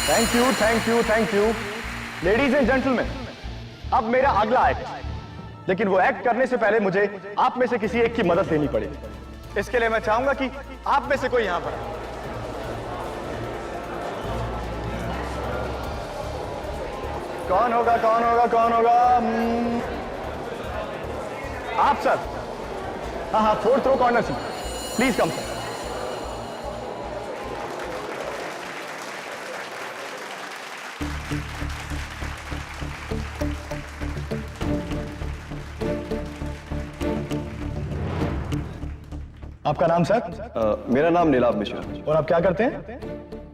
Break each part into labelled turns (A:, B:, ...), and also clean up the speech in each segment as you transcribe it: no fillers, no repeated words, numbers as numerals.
A: Thank you thank you thank you. Ladies and gentleman, अब मेरा अगला एक्ट, लेकिन वो एक्ट करने से पहले मुझे आप में से किसी एक की मदद लेनी पड़ेगी। इसके लिए मैं चाहूंगा कि आप में से कोई यहां पर आए। कौन होगा कौन होगा कौन होगा? आप सर। हाँ हाँ, 4th row corner seat, please come sir. आपका नाम सर?
B: मेरा नाम नीलाभ मिश्रा।
A: और आप क्या करते हैं?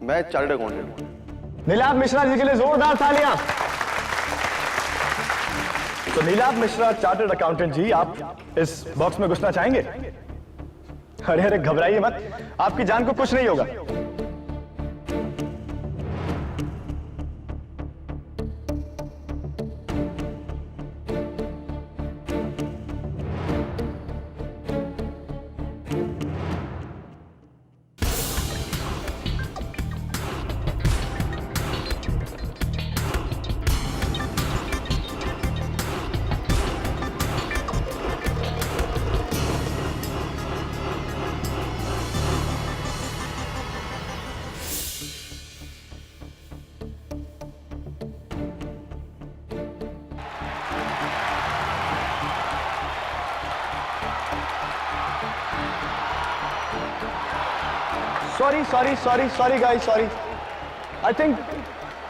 B: मैं चार्टर्ड अकाउंटेंट हूँ।
A: नीलाभ मिश्रा जी के लिए जोरदार तालियां। तो नीलाभ मिश्रा चार्टर्ड अकाउंटेंट जी, आप इस बॉक्स में घुसना चाहेंगे? अरे अरे घबराइए मत, आपकी जान को कुछ नहीं होगा। Sorry sorry sorry sorry guys, sorry. I think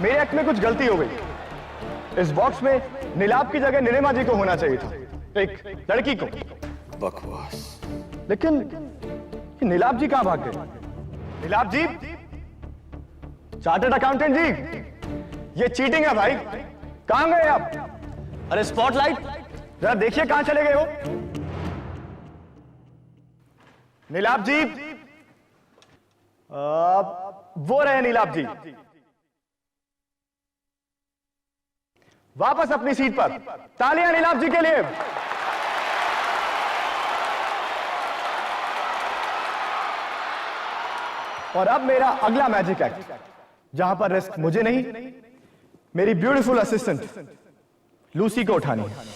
A: मेरे एक्ट में कुछ गलती हो गई। इस बॉक्स में नीलाभ की जगह नीलिमा जी को होना चाहिए था, एक लड़की को।
B: बकवास।
A: लेकिन नीलाभ जी कहां भाग गए? नीलाभ जी, चार्टर्ड अकाउंटेंट जी, ये चीटिंग है भाई। कहां गए आप? अरे स्पॉटलाइट जरा देखिए कहां चले गए हो। नीलाभ जी, वो रहे नीलाभ जी। वापस अपनी सीट पर। तालियां नीलाभ जी के लिए। और अब मेरा अगला मैजिक एक्ट, जहां पर रिस्क मुझे नहीं, मेरी ब्यूटीफुल असिस्टेंट लूसी को उठानी है।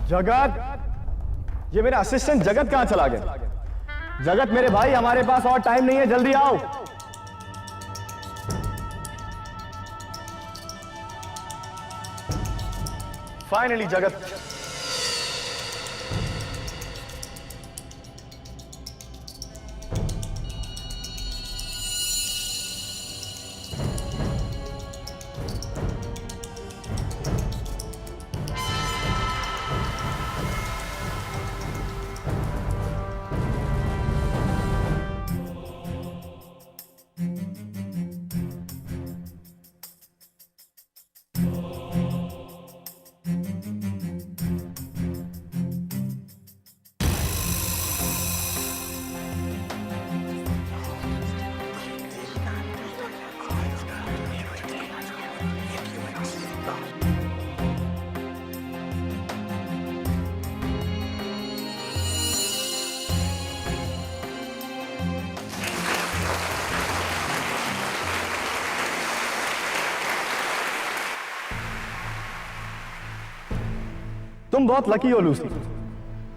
A: जगत, ये मेरा असिस्टेंट जगत कहां चला गया? जगत मेरे भाई, हमारे पास और टाइम नहीं है, जल्दी आओ। फाइनली जगत। तुम बहुत लकी हो लूसी।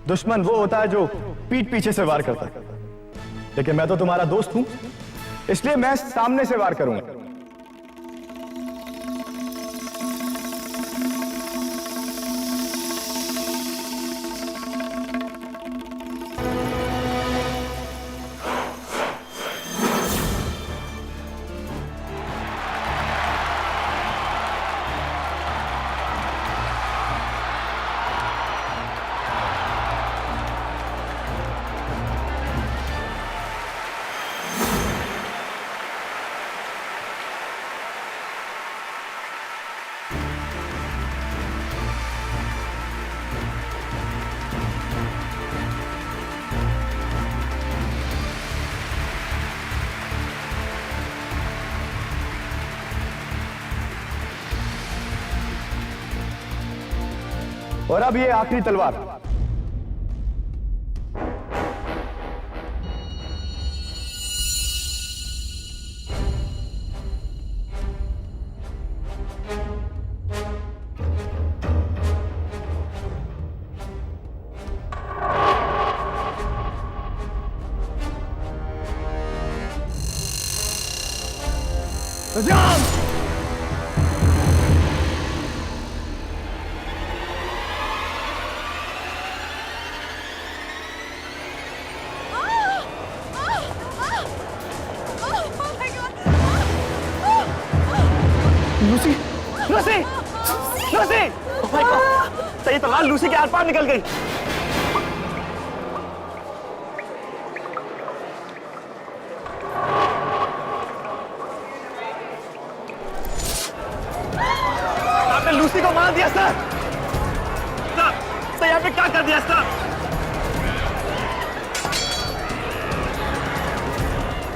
A: दुश्मन वो होता है जो पीठ पीछे से वार करता है, लेकिन मैं तो तुम्हारा दोस्त हूं, इसलिए मैं सामने से वार करूंगा। और अब ये आखिरी तलवार, जाम। Lucy, Lucy, Lucy! Oh my god! सही तलवार लूसी के आर पार निकल गई। आपने लूसी को मार दिया सर। सर यहाँ पे क्या कर दिया सर?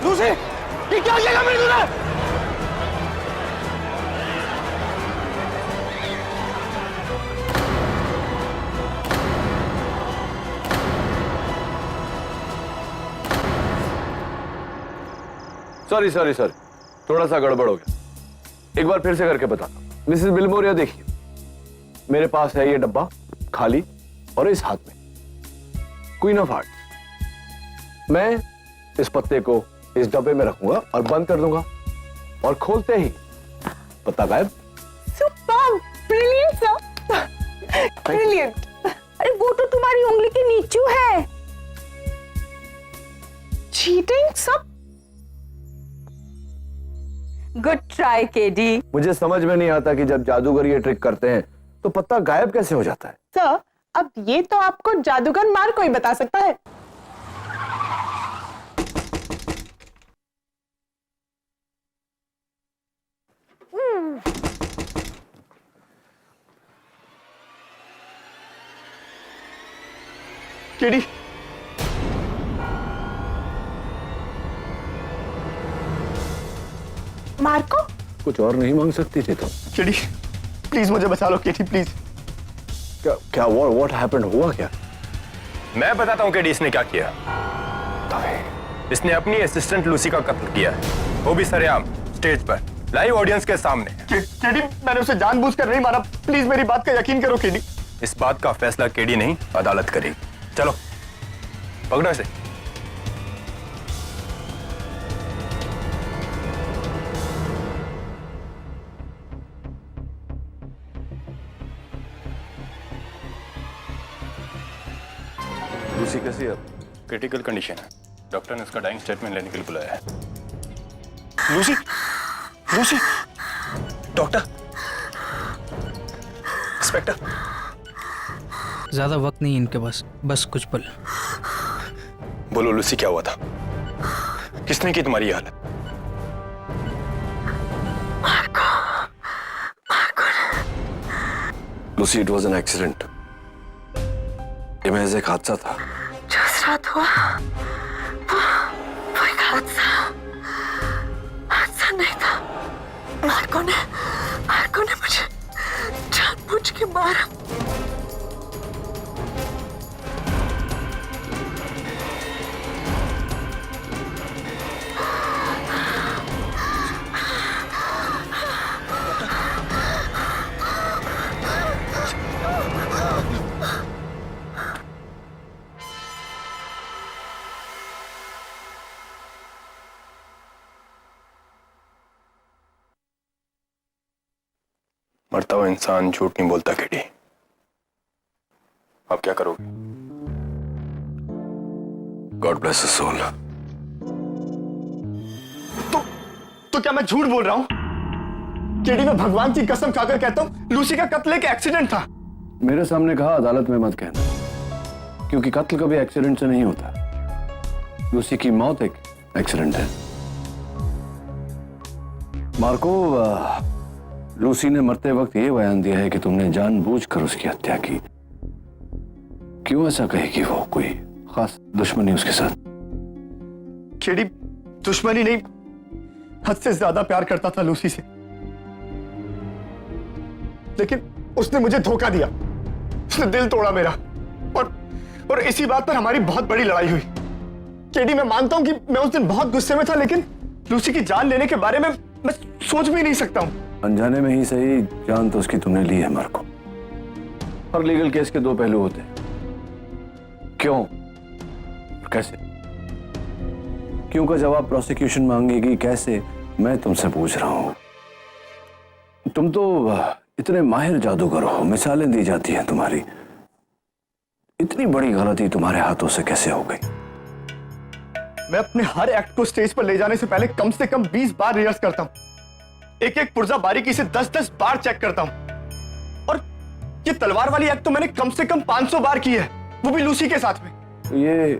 A: लूसी, ये क्या किया मेरे तूने?
B: सॉरी सॉरी सॉरी, थोड़ा सा गड़बड़ हो गया। एक बार फिर से करके बता। मिसेस बिलमोर, देखिए मेरे पास है ये डब्बा खाली और इस हाथ में क्वीन ऑफ हार्ट। मैं इस पत्ते को इस डब्बे में रखूंगा और बंद कर दूंगा और खोलते ही पत्ता गायब।
C: Superb, brilliant sir, brilliant. अरे वो तो तुम्हारी उंगली के नीचे है। चीटिंग सब। Good try KD.
B: मुझे समझ में नहीं आता कि जब जादूगर ये ट्रिक करते हैं तो पत्ता गायब कैसे हो जाता है।
D: सर, अब ये तो आपको जादूगर मार कोई बता सकता है।
A: केडी,
D: मार्को,
B: कुछ और नहीं मांग सकती थी तुम?
A: केडी, प्लीज मुझे बचा लो केडी, प्लीज।
B: क्या क्या व्हाट हैपेंड, हुआ क्या?
E: मैं बताता हूँ कि इसने क्या किया। इसने अपनी असिस्टेंट लूसी का कत्ल किया है, वो भी सरेआम स्टेज पर लाइव ऑडियंस के सामने।
A: केडी, मैंने उसे जानबूझकर नहीं मारा, प्लीज मेरी बात का यकीन करो केडी।
E: इस बात का फैसला केडी नहीं, अदालत करेगी। चलो पकड़ो इसे।
B: लूसी कैसी है?
E: क्रिटिकल कंडीशन है, डॉक्टर ने उसका डाइंग स्टेटमेंट लेने के लिए बुलाया है।
A: Lucy, Lucy,
E: doctor, inspector.
F: ज्यादा वक्त नहीं इनके पास, बस कुछ पल।
E: बोलो लूसी, क्या हुआ था? किसने की तुम्हारी हालत?
B: Lucy, it was an accident. ये महज एक हादसा था।
C: जो उस रात हुआ वो एक हादसा नहीं था। मार्को ने मुझे जानबूझ के मारा।
E: मरता हुआ इंसान झूठ नहीं बोलता केडी। आप क्या करोगे?
B: God bless his soul.
A: तो क्या मैं झूठ बोल रहा हूं? केडी, मैं भगवान की कसम खाकर कहता हूं लूसी का कत्ल एक एक्सीडेंट था।
B: मेरे सामने कहा, अदालत में मत कहना, क्योंकि कत्ल कभी एक्सीडेंट से नहीं होता। लूसी की मौत एक एक्सीडेंट है। मार्को, लूसी ने मरते वक्त यह बयान दिया है कि तुमने जानबूझकर उसकी हत्या की। क्यों ऐसा कहेगी वो? कोई खास दुश्मनी उसके साथ?
A: केडी, दुश्मनी नहीं, हद से ज्यादा प्यार करता था लूसी से, लेकिन उसने मुझे धोखा दिया। उसने दिल तोड़ा मेरा, और इसी बात पर हमारी बहुत बड़ी लड़ाई हुई। केडी, मैं मानता हूं कि मैं उस दिन बहुत गुस्से में था, लेकिन लूसी की जान लेने के बारे में मैं सोच भी नहीं सकता हूं।
B: अनजाने में ही सही, जान तो उसकी तुमने ली है मार्को। हर लीगल केस के दो पहलू होते हैं, क्यों और कैसे। क्यों का जवाब प्रोसिक्यूशन मांगेगी, कैसे मैं तुमसे पूछ रहा हूं, तुम तो इतने माहिर जादूगर हो, मिसालें दी जाती हैं तुम्हारी, इतनी बड़ी गलती तुम्हारे हाथों से कैसे हो गई?
A: मैं अपने हर एक्ट को स्टेज पर ले जाने से पहले कम से कम 20 बार रिहर्स करता हूं, एक एक पुर्जा बारीकी से 10-10 बार चेक करता हूं। और ये तलवार वाली एक्ट तो मैंने कम से कम 500 बार की है, वो भी लूसी के साथ में।
B: ये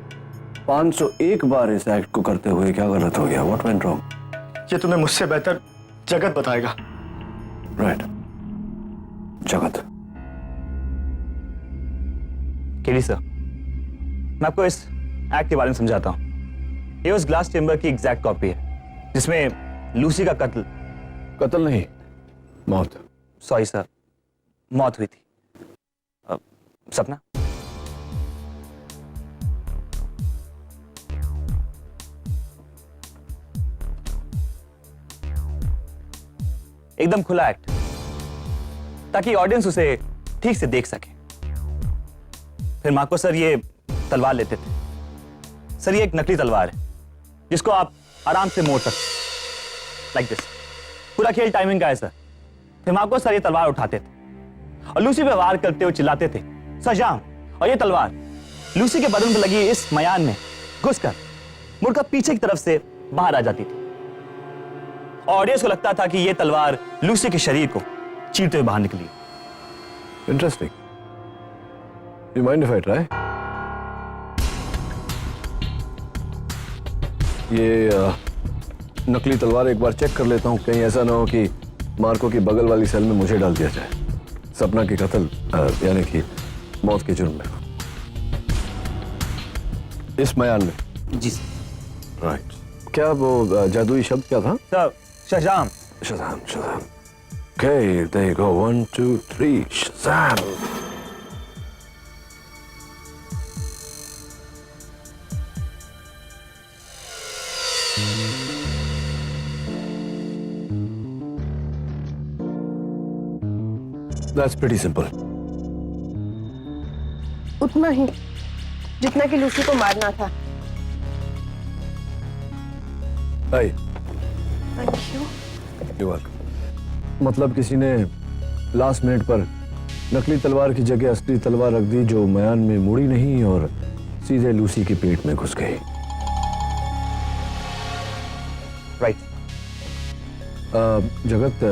B: 501 बार इस एक्ट को करते हुए क्या गलत हो गया? What went wrong?
A: ये तुम्हें मुझसे बेहतर जगत बताएगा।
B: राइट, जगत।
G: केडी सर, मैं आपको इस एक्ट के बारे में समझाता हूं। ये उस ग्लास चेंबर की एग्जैक्ट कॉपी है जिसमें लूसी का
B: कत्ल नहीं, मौत।
G: सॉरी सर, मौत हुई थी। सपना, एकदम खुला एक्ट, ताकि ऑडियंस उसे ठीक से देख सके। फिर मार्को सर ये तलवार लेते थे। सर ये एक नकली तलवार है जिसको आप आराम से मोड़ सकते, लाइक दिस। पूरा खेल टाइमिंग का है सर। फिर मार्को सर ये तलवार उठाते थे और लूसी पे वार करते हुए चिल्लाते थे, सजाम। और ये तलवार लूसी के बदन पर लगी इस मयान में घुसकर मुड़कर पीछे की तरफ से बाहर आ जाती थी। ऑडियंस को लगता था कि यह तलवार लूसी के शरीर को चीरते हुए बाहर निकली।
B: Interesting. You mind if I try? ये नकली तलवार एक बार चेक कर लेता हूं, कहीं ऐसा ना हो कि मार्को की बगल वाली सेल में मुझे डाल दिया जाए, सपना की कत्ल यानी कि मौत के जुर्म में, इस मयान में।
G: जी सर।
B: राइट। क्या वो जादुई शब्द क्या था?
G: Sir, Shazam.
B: Shazam, Shazam. Okay, there you go. 1, 2, 3, Shazam! That's pretty simple.
C: उतना ही जितना कि लूसी को मारना था।
B: Hey,
C: thank you.
B: you're welcome. मतलब किसी ने लास्ट मिनट पर नकली तलवार की जगह असली तलवार रख दी जो मयान में मुड़ी नहीं और सीधे लूसी के पेट में घुस गई।
G: राइट।
B: जगत,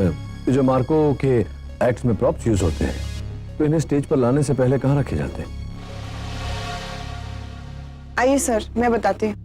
B: जो मार्को के एक्ट्स में प्रॉप्स यूज होते हैं, तो इन्हें स्टेज पर लाने से पहले कहाँ रखे जाते हैं?
C: आइए सर, मैं बताती हूँ।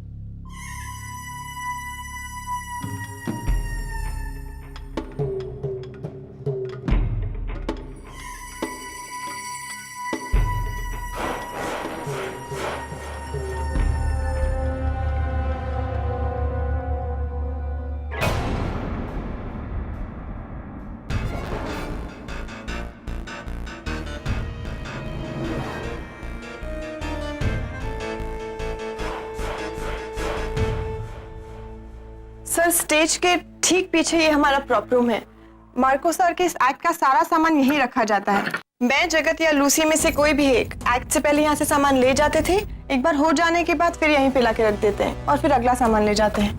C: सर, स्टेज के ठीक पीछे ये हमारा प्रॉप रूम है। मार्को सर के इस एक्ट का सारा सामान यहीं रखा जाता है। मैं, जगत या लूसी में से कोई भी एक एक्ट से पहले यहाँ से सामान ले जाते थे, एक बार हो जाने के बाद फिर यहीं पे ला के रख देते हैं और फिर अगला सामान ले जाते हैं।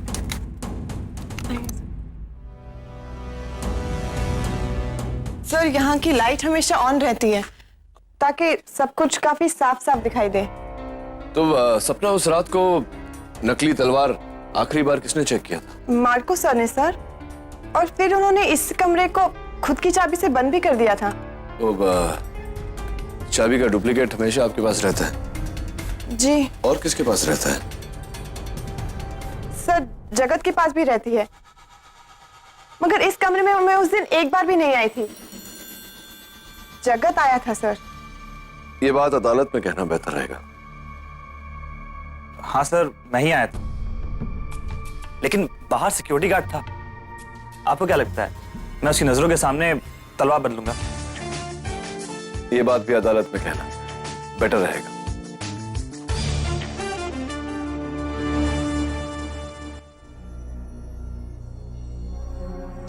C: सर, यहाँ की लाइट हमेशा ऑन रहती है ताकि सब कुछ काफी साफ साफ दिखाई दे।
B: तो सपना, उस रात को नकली तलवार आखिरी बार किसने चेक किया था?
C: मार्को सर ने सर, और फिर उन्होंने इस कमरे को खुद की चाबी से बंद भी कर दिया था।
B: तो चाबी का डुप्लीकेट हमेशा आपके पास रहता है?
C: जी।
B: और किसके पास रहता है?
C: सर, जगत के पास भी रहती है, मगर इस कमरे में मैं उस दिन एक बार भी नहीं आई थी। जगत आया था सर।
B: ये बात अदालत में कहना बेहतर रहेगा।
G: हाँ सर, मैं ही आया था, लेकिन बाहर सिक्योरिटी गार्ड था। आपको क्या लगता है मैं उसकी नजरों के सामने तलवार बदलूंगा?
B: ये बात भी अदालत में कहना बेटर रहेगा।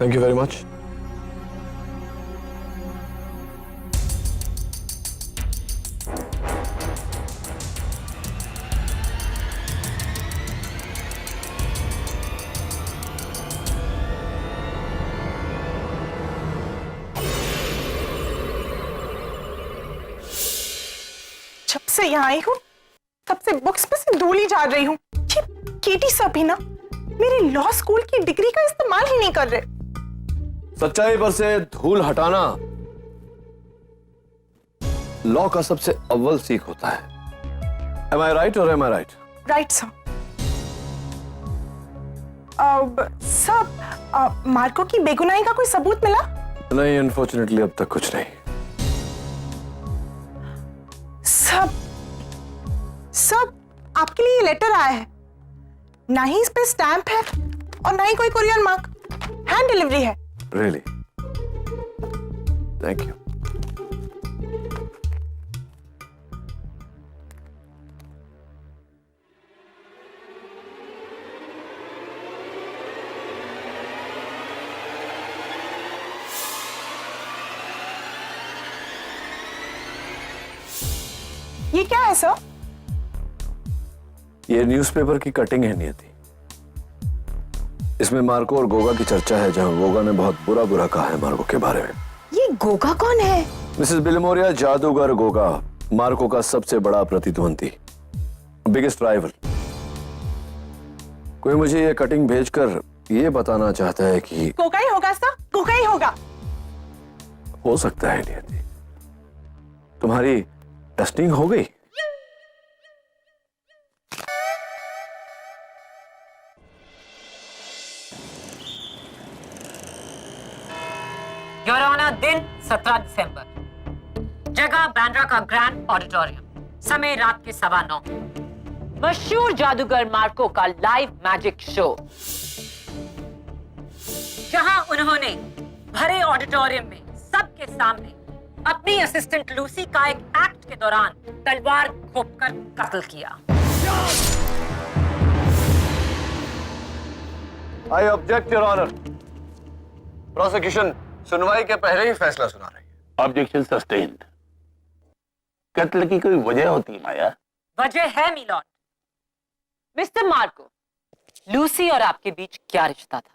B: Thank you very much.
D: से यहाँ आई हूँ, सबसे बुक्स पे से धूल ही झाड़ रही हूँ। ये केटी सब भी ना मेरी लॉ स्कूल की डिग्री का इस्तेमाल ही नहीं कर रहे।
B: सच्चाई पर से धूल हटाना लॉ का सबसे अव्वल सीख होता है। Am I right or am I right?
D: Right sir. Sir, Marco की बेगुनाही का कोई सबूत मिला?
B: नहीं, अनफॉर्चुनेटली अब तक कुछ नहीं।
D: सब आपके लिए ये लेटर आया है, ना ही इस पे स्टैंप है और ना ही कोई कुरियर मार्क, हैंड डिलीवरी है।
B: Really? Thank you.
D: ये क्या है सर?
B: ये न्यूज़पेपर की कटिंग है नियति। इसमें मार्को और गोगा की चर्चा है, जहां गोगा ने बहुत बुरा कहा है मार्को के बारे में।
C: ये गोगा कौन है?
B: मिसेस बिलमोरिया, जादूगर गोगा मार्को का सबसे बड़ा प्रतिद्वंदी, बिगेस्ट राइवल। कोई मुझे ये कटिंग भेजकर ये बताना चाहता है कि
D: गोगा ही होगा सर, गोगा ही होगा।
B: हो सकता है नियति। तुम्हारी टेस्टिंग हो गई?
H: योर ऑनर, दिन 17 दिसंबर, जगह बांद्रा का ग्रैंड ऑडिटोरियम, समय रात के 9:15। मशहूर जादूगर मार्को का लाइव मैजिक शो, जहां उन्होंने भरे ऑडिटोरियम में सबके सामने अपनी असिस्टेंट लूसी का एक एक्ट के दौरान तलवार घोंपकर कत्ल किया।
B: I object your honour. Prosecution सुनवाई के पहले ही फैसला सुना रही है।
I: Objection sustained. कत्ल की कोई वजह होती है माया?
H: वजह है मिलॉर्ड। मिस्टर मार्को, लूसी और आपके बीच क्या रिश्ता था?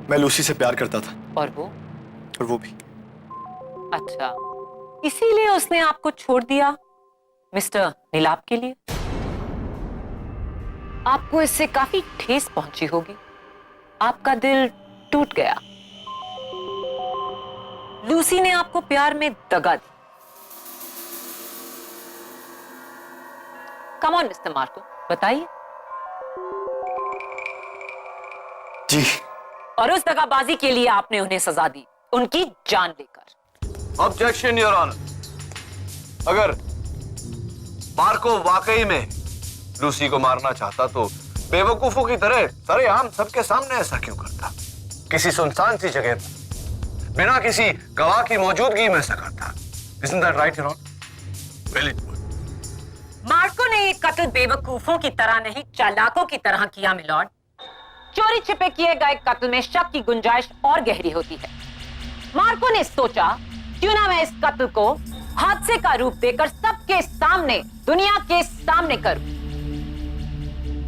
A: मैं लूसी से प्यार करता था।
H: और वो
A: भी।
H: अच्छा, इसीलिए उसने आपको छोड़ दिया मिस्टर नीलाप के लिए? आपको इससे काफी ठेस पहुंची होगी, आपका दिल टूट गया। लूसी ने आपको प्यार में दगा दी। कम ऑन मिस्टर मार्को, बताइए।
A: जी।
H: और उस दगाबाजी के लिए आपने उन्हें सजा दी, उनकी जान लेकर।
B: Objection your honour. अगर मार्को वाकई में लूसी को मारना चाहता तो बेवकूफों की तरह सरेआम सबके सामने ऐसा क्यों करता? किसी सुनसान सी जगह पर बिना किसी गवाह की मौजूदगी में ऐसा करता। Isn't that right, your honor?
I: Very good.
H: Marco ने ये कत्ल बेवकूफों की तरह नहीं, चालाकों की तरह किया मिलॉर्ड। चोरी छिपे किए गए कत्ल में शक की गुंजाइश और गहरी होती है। मार्को ने सोचा, क्यों ना मैं इस कत्ल को हादसे का रूप देकर सबके सामने, दुनिया के सामने करूं।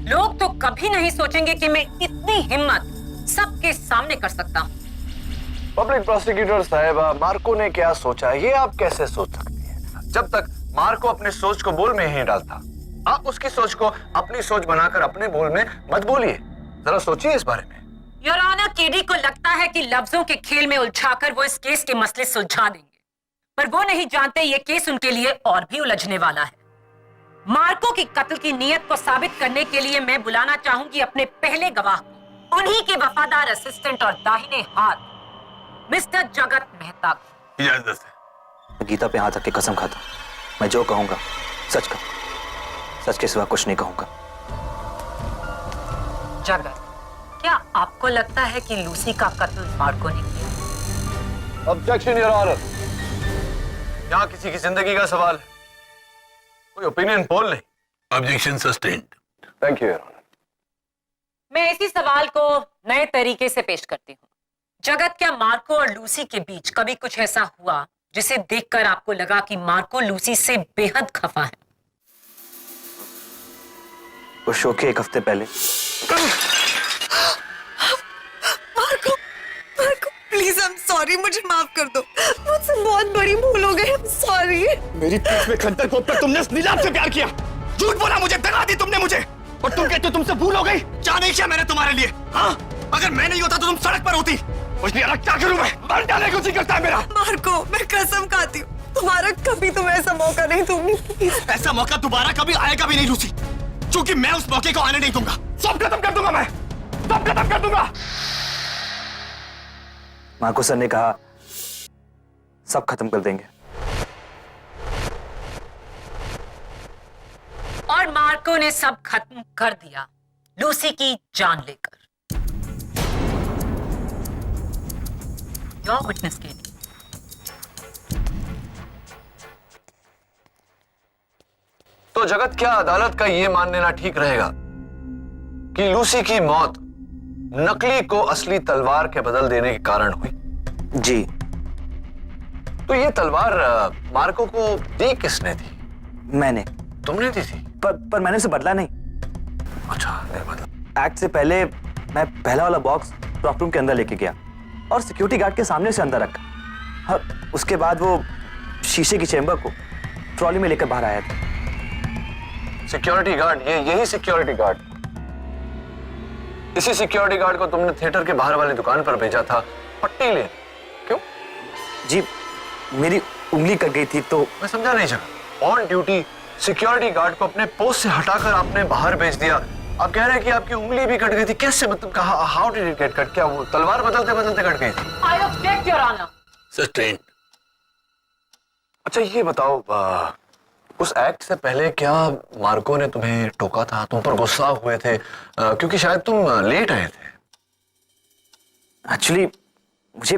H: लोग तो कभी नहीं सोचेंगे कि मैं इतनी हिम्मत सबके सामने कर सकता हूं।
B: पब्लिक प्रोसिक्यूटर साहिबा, मार्को ने क्या सोचा ये आप कैसे सोच सकती हैं? जब तक मार्को अपने सोच को बोल में ही डालता, आप उसकी सोच को अपनी सोच बनाकर अपने बोल में मत बोलिए। जरा सोचिए इस बारे में।
H: योर ऑनर, केडी को लगता है कि लफ्जों के खेल में उलझाकर वो इस केस के मसले सुलझा देंगे, पर वो नहीं जानते ये केस उनके लिए और भी उलझने वाला है। मार्को की कत्ल की नीयत को साबित करने के लिए मैं बुलाना चाहूंगी अपने पहले गवाह को, उन्हीं के वफादार असिस्टेंट और दाहिने हाथ मिस्टर जगत मेहता।
I: इजाजत है।
G: गीता पे हाथ रख के कसम खाता, मैं जो कहूंगा सच का, सच के सिवा कुछ नहीं कहूंगा।
H: जगत, क्या आपको लगता है कि लूसी का कत्ल मार्को ने किया?
B: Objection your honour. यहाँ किसी की जिंदगी का सवाल है, कोई ओपिनियन पोल नहीं।
I: Objection sustained.
B: Thank you your honour.
H: मैं इसी सवाल को नए तरीके से पेश करती हूँ। जगत, क्या मार्को और लूसी के बीच कभी कुछ ऐसा हुआ जिसे देखकर आपको लगा कि मार्को लूसी से बेहद खफा है?
G: उस शो के एक हफ्ते पहले।
C: Marco, Marco, please please I am sorry, मुझे माफ कर दो, मुझसे बहुत बड़ी भूल हो गई, सॉरी।
A: मेरी पीठ में खंजर खोदकर तुमने उस नीलाम से प्यार किया, झूठ बोला मुझे, दगा दी तुमने मुझे, और तुम कहते हो तुमसे भूल हो गई। क्या नहीं किया मैंने तुम्हारे लिए? हाँ, अगर मैं नहीं होता तो तुम सड़क पर होती। उसने अलग क्या करूं मैं? मर जाने को जी करता है मेरा।
C: मार्को, मैं कसम खाती हूँ तुम्हारा कभी तुम ऐसा मौका नहीं दूंगी।
A: ऐसा मौका दोबारा कभी आएगा भी नहीं लूसी, क्योंकि मैं उस मौके को आने नहीं दूंगा। सब खत्म कर दूंगा मैं, सब खत्म कर दूंगा।
G: मार्को सर ने कहा सब खत्म कर देंगे।
H: और मार्को ने सब खत्म कर दिया, लूसी की जान लेकर। योर विटनेस के लिए
B: तो जगत क्या अदालत का यह मान लेना ठीक रहेगा कि लूसी की मौत नकली को असली तलवार के बदल देने के कारण हुई?
G: जी।
B: तो ये तलवार मार्को को दी किसने थी?
G: मैंने।
B: तुमने दी थी?
G: पर मैंने उसे बदला नहीं।
B: अच्छा, नहीं बदला।
G: एक्ट से पहले मैं पहला वाला बॉक्स प्रॉप रूम के अंदर लेके गया और सिक्योरिटी गार्ड के सामने से अंदर रखा, और उसके बाद वो शीशे की चेंबर को ट्रॉली में लेकर बाहर आया था।
B: Security guard? यही सिक्योरिटी गार्ड? इसी सिक्योरिटी गार्ड को तुमने थिएटर के बाहर वाली दुकान पर भेजा था पट्टी ले? क्यों?
G: जी, मेरी उंगली कट गई थी तो।
B: मैं समझा नहीं जगह। ऑन ड्यूटी सिक्योरिटी गार्ड को अपने पोस्ट से हटाकर आपने बाहर भेज दिया। आप कह रहे हैं कि आपकी उंगली भी कट गई थी। कैसे? मतलब कहा, how did it get cut? क्या वो तलवार बदलते बदलते कट गई थी?
H: I object your honour.
B: Sustain. अच्छा ये बताओ, उस एक्ट से पहले क्या मार्को ने तुम्हें टोका था? तुम पर गुस्सा हुए थे क्योंकि शायद तुम लेट आए थे?
G: एक्चुअली मुझे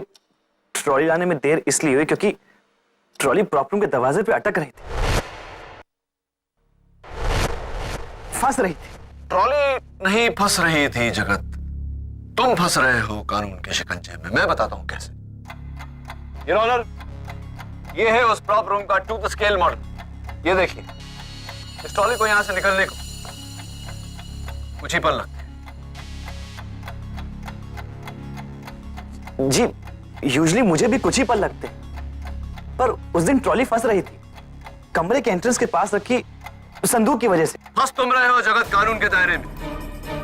G: ट्रॉली लाने में देर इसलिए हुई क्योंकि ट्रॉली प्रॉप रूम के दरवाजे पे अटक रही थी, फंस रही थी।
B: ट्रॉली नहीं फंस रही थी जगत, तुम फंस रहे हो कानून के शिकंजे में। मैं बताता हूं कैसे। योर ऑनर, ये है उस प्रॉप रूम का टू द स्केल मॉडल। ये देखिए, इस ट्रॉली को यहां से निकलने को कुछ ही पल लगते हैं।
G: जी, यूजुअली मुझे भी कुछ ही पल लगते, पर उस दिन ट्रॉली फंस रही थी कमरे के एंट्रेंस के पास रखी संदूक की वजह से।
B: फंस तुम रहे हो जगत कानून के दायरे में।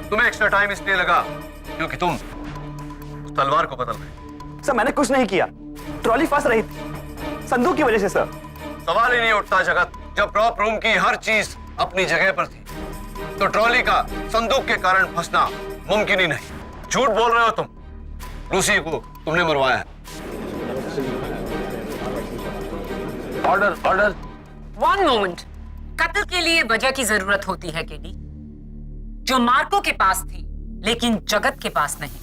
B: तुम्हें एक्स्ट्रा टाइम इसलिए लगा क्योंकि तुम उस तलवार को बदल रहे।
G: सर मैंने कुछ नहीं किया, ट्रॉली फंस रही थी संदूक की वजह से। सर
B: सवाल ही नहीं उठता जगत। जब प्रॉप रूम की हर चीज अपनी जगह पर थी तो ट्रॉली का संदूक के कारण फंसना मुमकिन ही नहीं। झूठ बोल रहे हो तुम। लूसी को तुमने मरवाया है। Order, order.
H: One moment. कत्ल के लिए वजह की जरूरत होती है केडी, जो मार्को के पास थी लेकिन जगत के पास नहीं।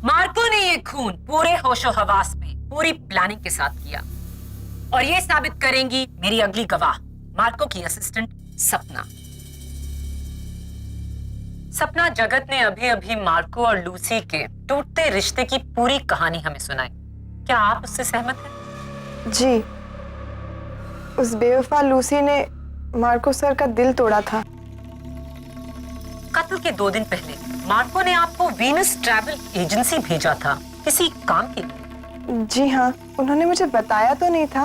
H: मार्को ने ये खून पूरे होशो हवास में पूरी प्लानिंग के साथ किया, और ये साबित करेंगी मेरी अगली गवाह, मार्को की असिस्टेंट सपना। सपना, जगत ने अभी अभी मार्को और लूसी के टूटते रिश्ते की पूरी कहानी हमें सुनाई। क्या आप उससे सहमत हैं?
C: जी, उस बेवफा लूसी ने मार्को सर का दिल तोड़ा था।
H: कत्ल के 2 दिन पहले मार्को ने आपको वीनस ट्रैवल एजेंसी भेजा था किसी काम के लिए।
C: जी हाँ, उन्होंने मुझे बताया तो नहीं था,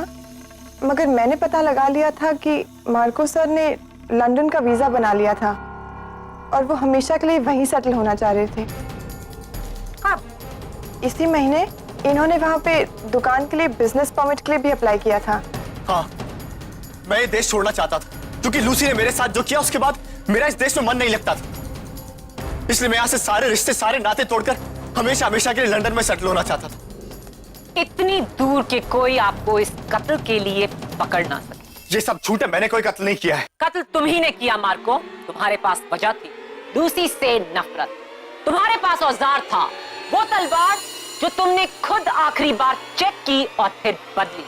C: मगर मैंने पता लगा लिया था कि मार्को सर ने लंदन का वीजा बना लिया था और वो हमेशा के लिए वहीं सेटल होना चाह रहे थे।
H: कब?
C: इसी महीने इन्होंने वहाँ पे दुकान के लिए बिजनेस परमिट के लिए भी अप्लाई किया था।
A: हाँ, मैं ये देश छोड़ना चाहता था क्योंकि लूसी ने मेरे साथ जो किया उसके बाद मेरा इस देश में मन नहीं लगता था। इसलिए मैं यहाँ से सारे रिश्ते, सारे नाते तोड़कर हमेशा हमेशा के लिए लंदन में सेटल होना चाहता था।
H: इतनी दूर के कोई आपको इस कत्ल के लिए पकड़ ना सके।
A: ये सब झूठ है, मैंने कोई कत्ल नहीं किया है।
H: कत्ल तुम ही ने किया मार्को। तुम्हारे पास वजह थी, लूसी से नफरत। तुम्हारे पास औजार था, वो तलवार जो तुमने खुद आखिरी बार चेक की और फिर बदली।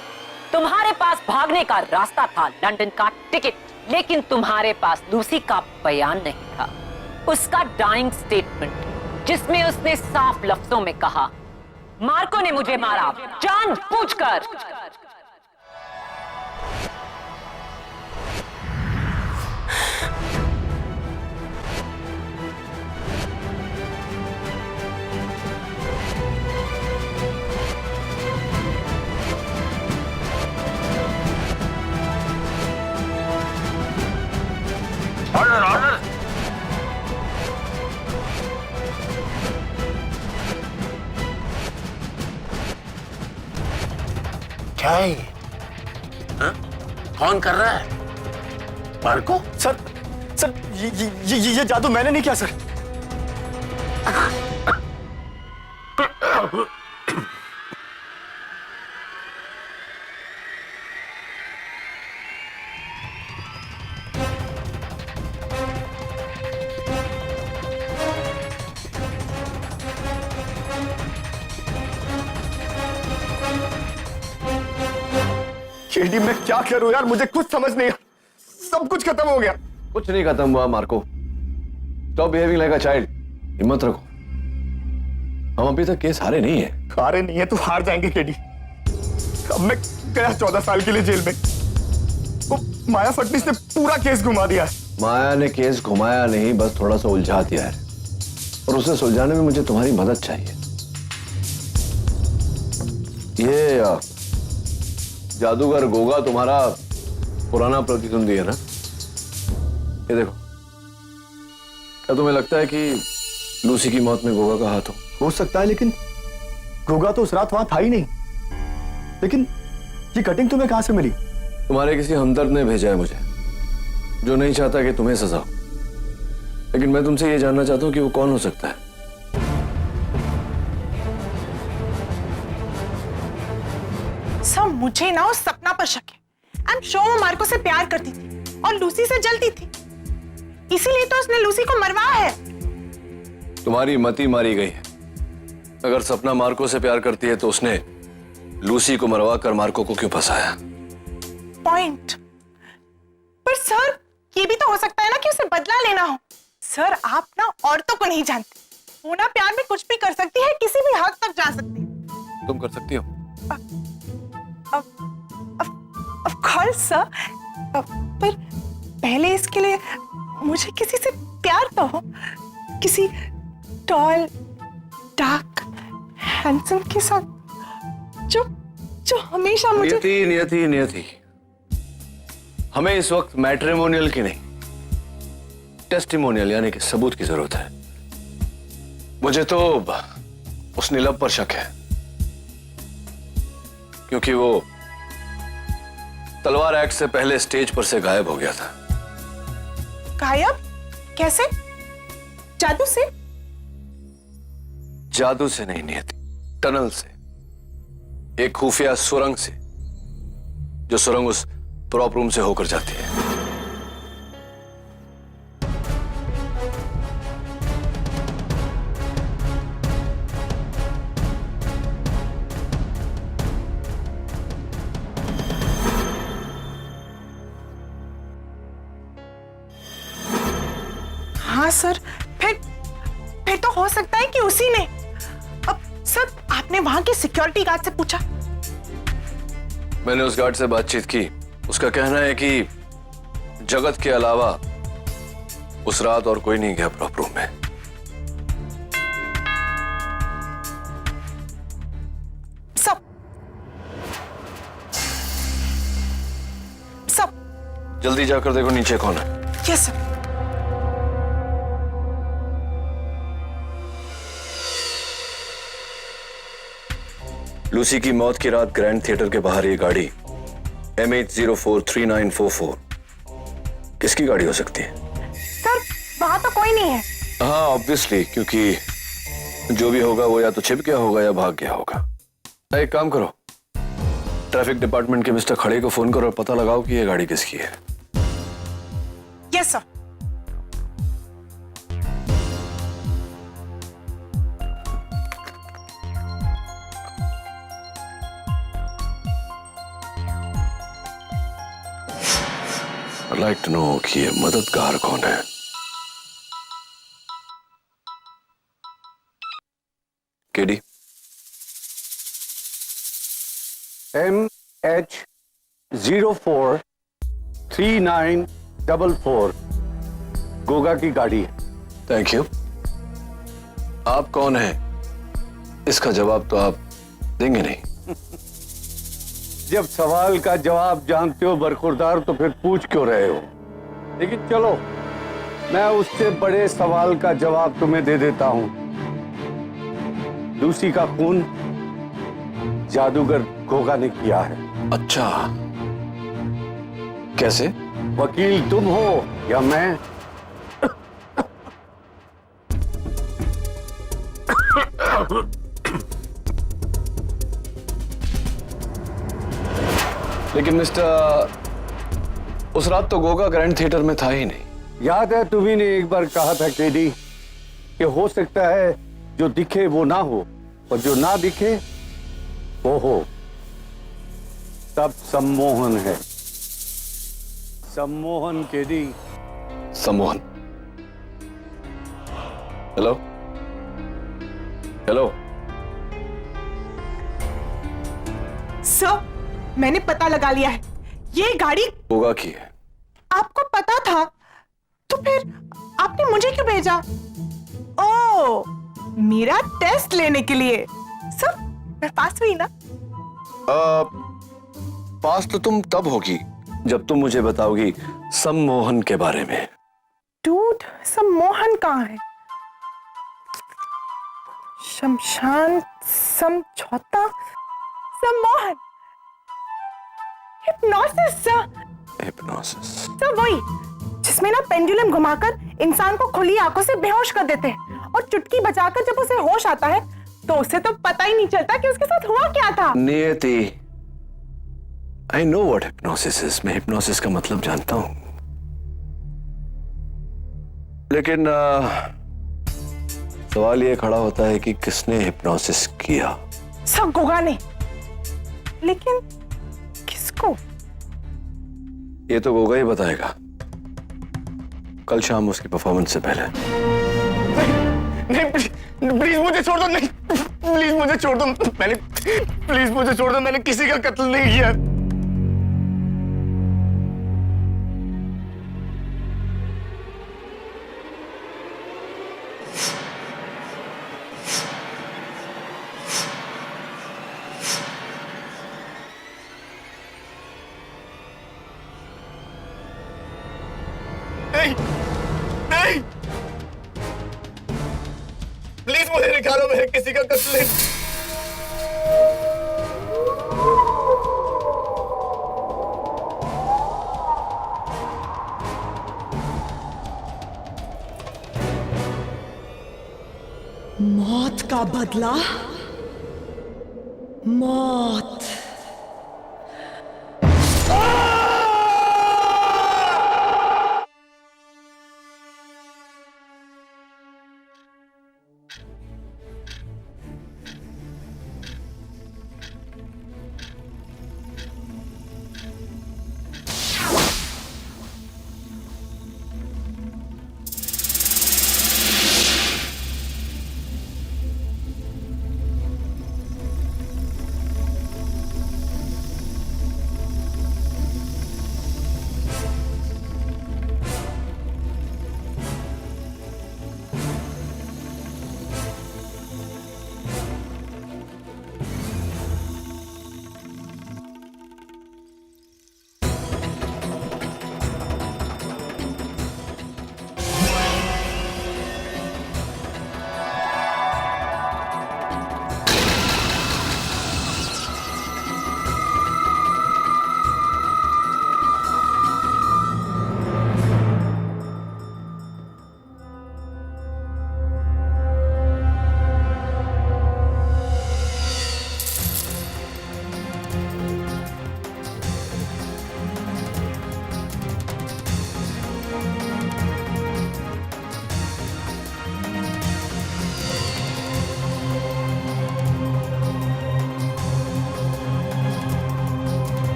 H: तुम्हारे पास भागने का रास्ता था, लंदन का टिकट, लेकिन तुम्हारे पास लूसी का बयान नहीं था, उसका डाइंग स्टेटमेंट, जिसमें उसने साफ लफ्जों में कहा, मार्को ने मुझे मारा जानबूझकर।
I: हाँ? कौन कर रहा है? मार्को?
A: सर सर ये जादू मैंने नहीं किया सर। केडी मैं क्या करूं यार, मुझे कुछ समझ नहीं आ, सब कुछ खत्म हो गया।
B: कुछ नहीं खत्म हुआ Marco. Stop behaving like a child. हिम्मत रखो, हम अभी तक केस हारे नहीं है।
A: हारे नहीं है तो हार जाएंगे केडी। अब मैं गया 14 साल के लिए जेल में। वो माया फडनीस ने पूरा केस घुमा दिया है।
B: माया ने केस घुमाया नहीं, बस थोड़ा सा उलझा दिया है, और उसे सुलझाने में मुझे तुम्हारी मदद चाहिए। ये जादूगर गोगा तुम्हारा पुराना प्रतिद्वंदी है ना? ये देखो, क्या तुम्हें लगता है कि लूसी की मौत में गोगा का हाथ
A: हो सकता है, लेकिन गोगा तो उस रात वहां था ही नहीं। लेकिन ये कटिंग तुम्हें कहां से मिली?
B: तुम्हारे किसी हमदर्द ने भेजा है मुझे, जो नहीं चाहता कि तुम्हें सजा हो। लेकिन मैं तुमसे ये जानना चाहता हूं कि वो कौन हो सकता है।
D: सब मुझे ना उस सपना पर शक है। आई एम श्योर वो मार्को से प्यार करती थी और लूसी से जलती थी, इसीलिए तो उसने लूसी को मरवाया है।
B: तुम्हारी मति मारी गई है। अगर सपना मार्को से प्यार करती है तो उसने लूसी को मरवा कर मार्को को क्यों फंसाया?
D: पॉइंट। पर सर, ये भी तो हो सकता है ना कि उसे बदला लेना हो। सर, आप ना औरतों को नहीं जानते, वो ना प्यार में कुछ भी कर सकती है, किसी भी हद तक जा सकती है।
B: तुम कर सकती हो?
D: ऑफ कोर्स सर, पर पहले इसके लिए मुझे किसी से प्यार तो हो, किसी टॉल, डार्क, हैंडसम के साथ, जो हमेशा मुझे।
B: नियति, हमें इस वक्त मैट्रिमोनियल की नहीं, टेस्टिमोनियल यानी कि सबूत की जरूरत है। मुझे तो उस नीलम पर शक है, क्योंकि वो तलवार एक्ट से पहले स्टेज पर से गायब हो गया था।
D: गायब? कैसे? जादू से?
B: जादू से नहीं नियति, टनल से, एक खुफिया सुरंग से, जो सुरंग उस प्रॉप रूम से होकर जाती है।
D: हाँ सर, फिर तो हो सकता है कि उसी ने। अब सर, आपने वहां के सिक्योरिटी गार्ड से पूछा?
B: मैंने उस गार्ड से बातचीत की। उसका कहना है कि जगत के अलावा उस रात और कोई नहीं गया प्रॉप रूम में।
D: सब
B: जल्दी जाकर देखो नीचे कौन है।
D: Yes sir.
B: लूसी की मौत की रात ग्रैंड थिएटर के बाहर ये गाड़ी MH043944 किसकी गाड़ी हो सकती है?
D: सर, वहां तो कोई नहीं है।
B: हाँ ऑब्वियसली, क्योंकि जो भी होगा वो या तो छिप गया होगा या भाग गया होगा। एक काम करो, ट्रैफिक डिपार्टमेंट के मिस्टर खड़े को फोन करो और पता लगाओ कि ये गाड़ी किसकी है।
D: Yes sir.
B: I'd like to know कि ये मददगार कौन है। केडी?
J: MH043944 गोगा की गाड़ी है।
B: Thank you. आप कौन हैं? इसका जवाब तो आप देंगे नहीं।
J: जब सवाल का जवाब जानते हो बरखुरदार, तो फिर पूछ क्यों रहे हो? लेकिन चलो, मैं उससे बड़े सवाल का जवाब तुम्हें दे देता हूं। लूसी का खून जादूगर गोगा ने किया है।
B: अच्छा, कैसे?
J: वकील तुम हो या मैं?
B: लेकिन मिस्टर, उस रात तो गोगा ग्रैंड थिएटर में था ही नहीं।
J: याद है तुम्ही ने एक बार कहा था केडी कि हो सकता है जो दिखे वो ना हो और जो ना दिखे वो हो। तब सम्मोहन है, सम्मोहन केडी।
B: सम्मोहन। Hello hello.
D: सर, मैंने पता लगा लिया है, ये गाड़ी
B: गोगा की है।
D: आपको पता था तो फिर आपने मुझे क्यों भेजा? ओ, मेरा टेस्ट लेने के लिए। सर, मैं पास हुई ना?
B: पास तो तुम तब होगी जब तुम मुझे बताओगी सम्मोहन के बारे में।
D: डूड, सम्मोहन कहाँ है? शमशान समझौता, सम्मोहन, हिप्नोसिस सर।
B: हिप्नोसिस?
D: सर वही जिसमें ना पेंडुलम घुमाकर इंसान को खुली आंखों से बेहोश कर देते हैं और चुटकी बजाकर जब उसे होश आता है तो उसे तो पता ही नहीं चलता कि उसके साथ हुआ क्या था।
B: नियति, I know what hypnosis is. मैं हिप्नोसिस का मतलब जानता हूं, लेकिन सवाल ये खड़ा होता है कि किसने हिप्नोसिस किया?
D: सब गोगा ने, लेकिन किसको?
B: ये तो गोगा ही बताएगा कल शाम उसकी परफॉर्मेंस से पहले।
A: नहीं, प्लीज मुझे छोड़ दो। नहीं, प्लीज मुझे छोड़ दो। प्लीज मुझे छोड़ दो। मैंने किसी का कत्ल नहीं किया। नहीं, नहीं, प्लीज मुझे निकालो। मैं किसी का कत्ल नहीं।
C: मौत का बदला, मौत।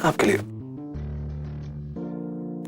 B: आपके लिए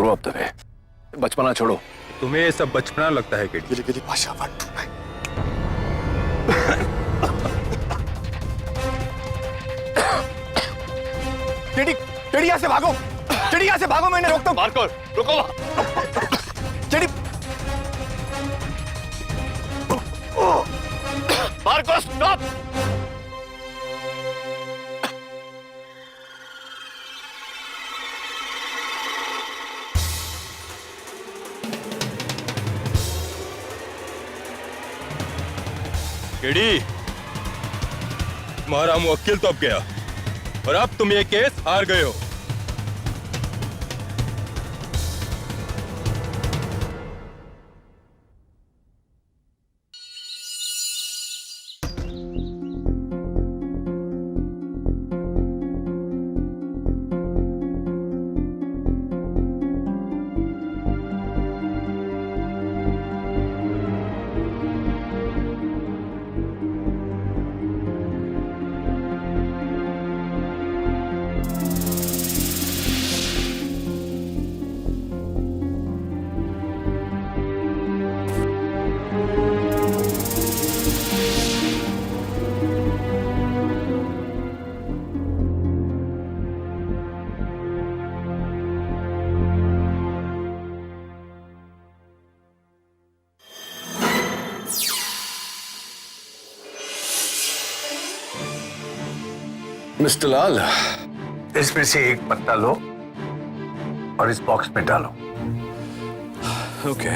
B: ग्रो अप द वे, बचपना छोड़ो।
A: तुम्हें ये सब बचपना लगता है केडी? गिली भाषा मत। केडी, केडी यहाँ से भागो, केडी यहाँ से भागो, मैंने रोकता हूँ।
B: मार्को रुको।
A: KD,
B: Marco stop.
A: केडी, तुम्हारा मुवक्किल तो अब गया और अब तुम ये केस हार गए हो।
E: मिस्टर लाल, इसमें से एक पत्ता लो और इस बॉक्स में डालो।
B: ओके।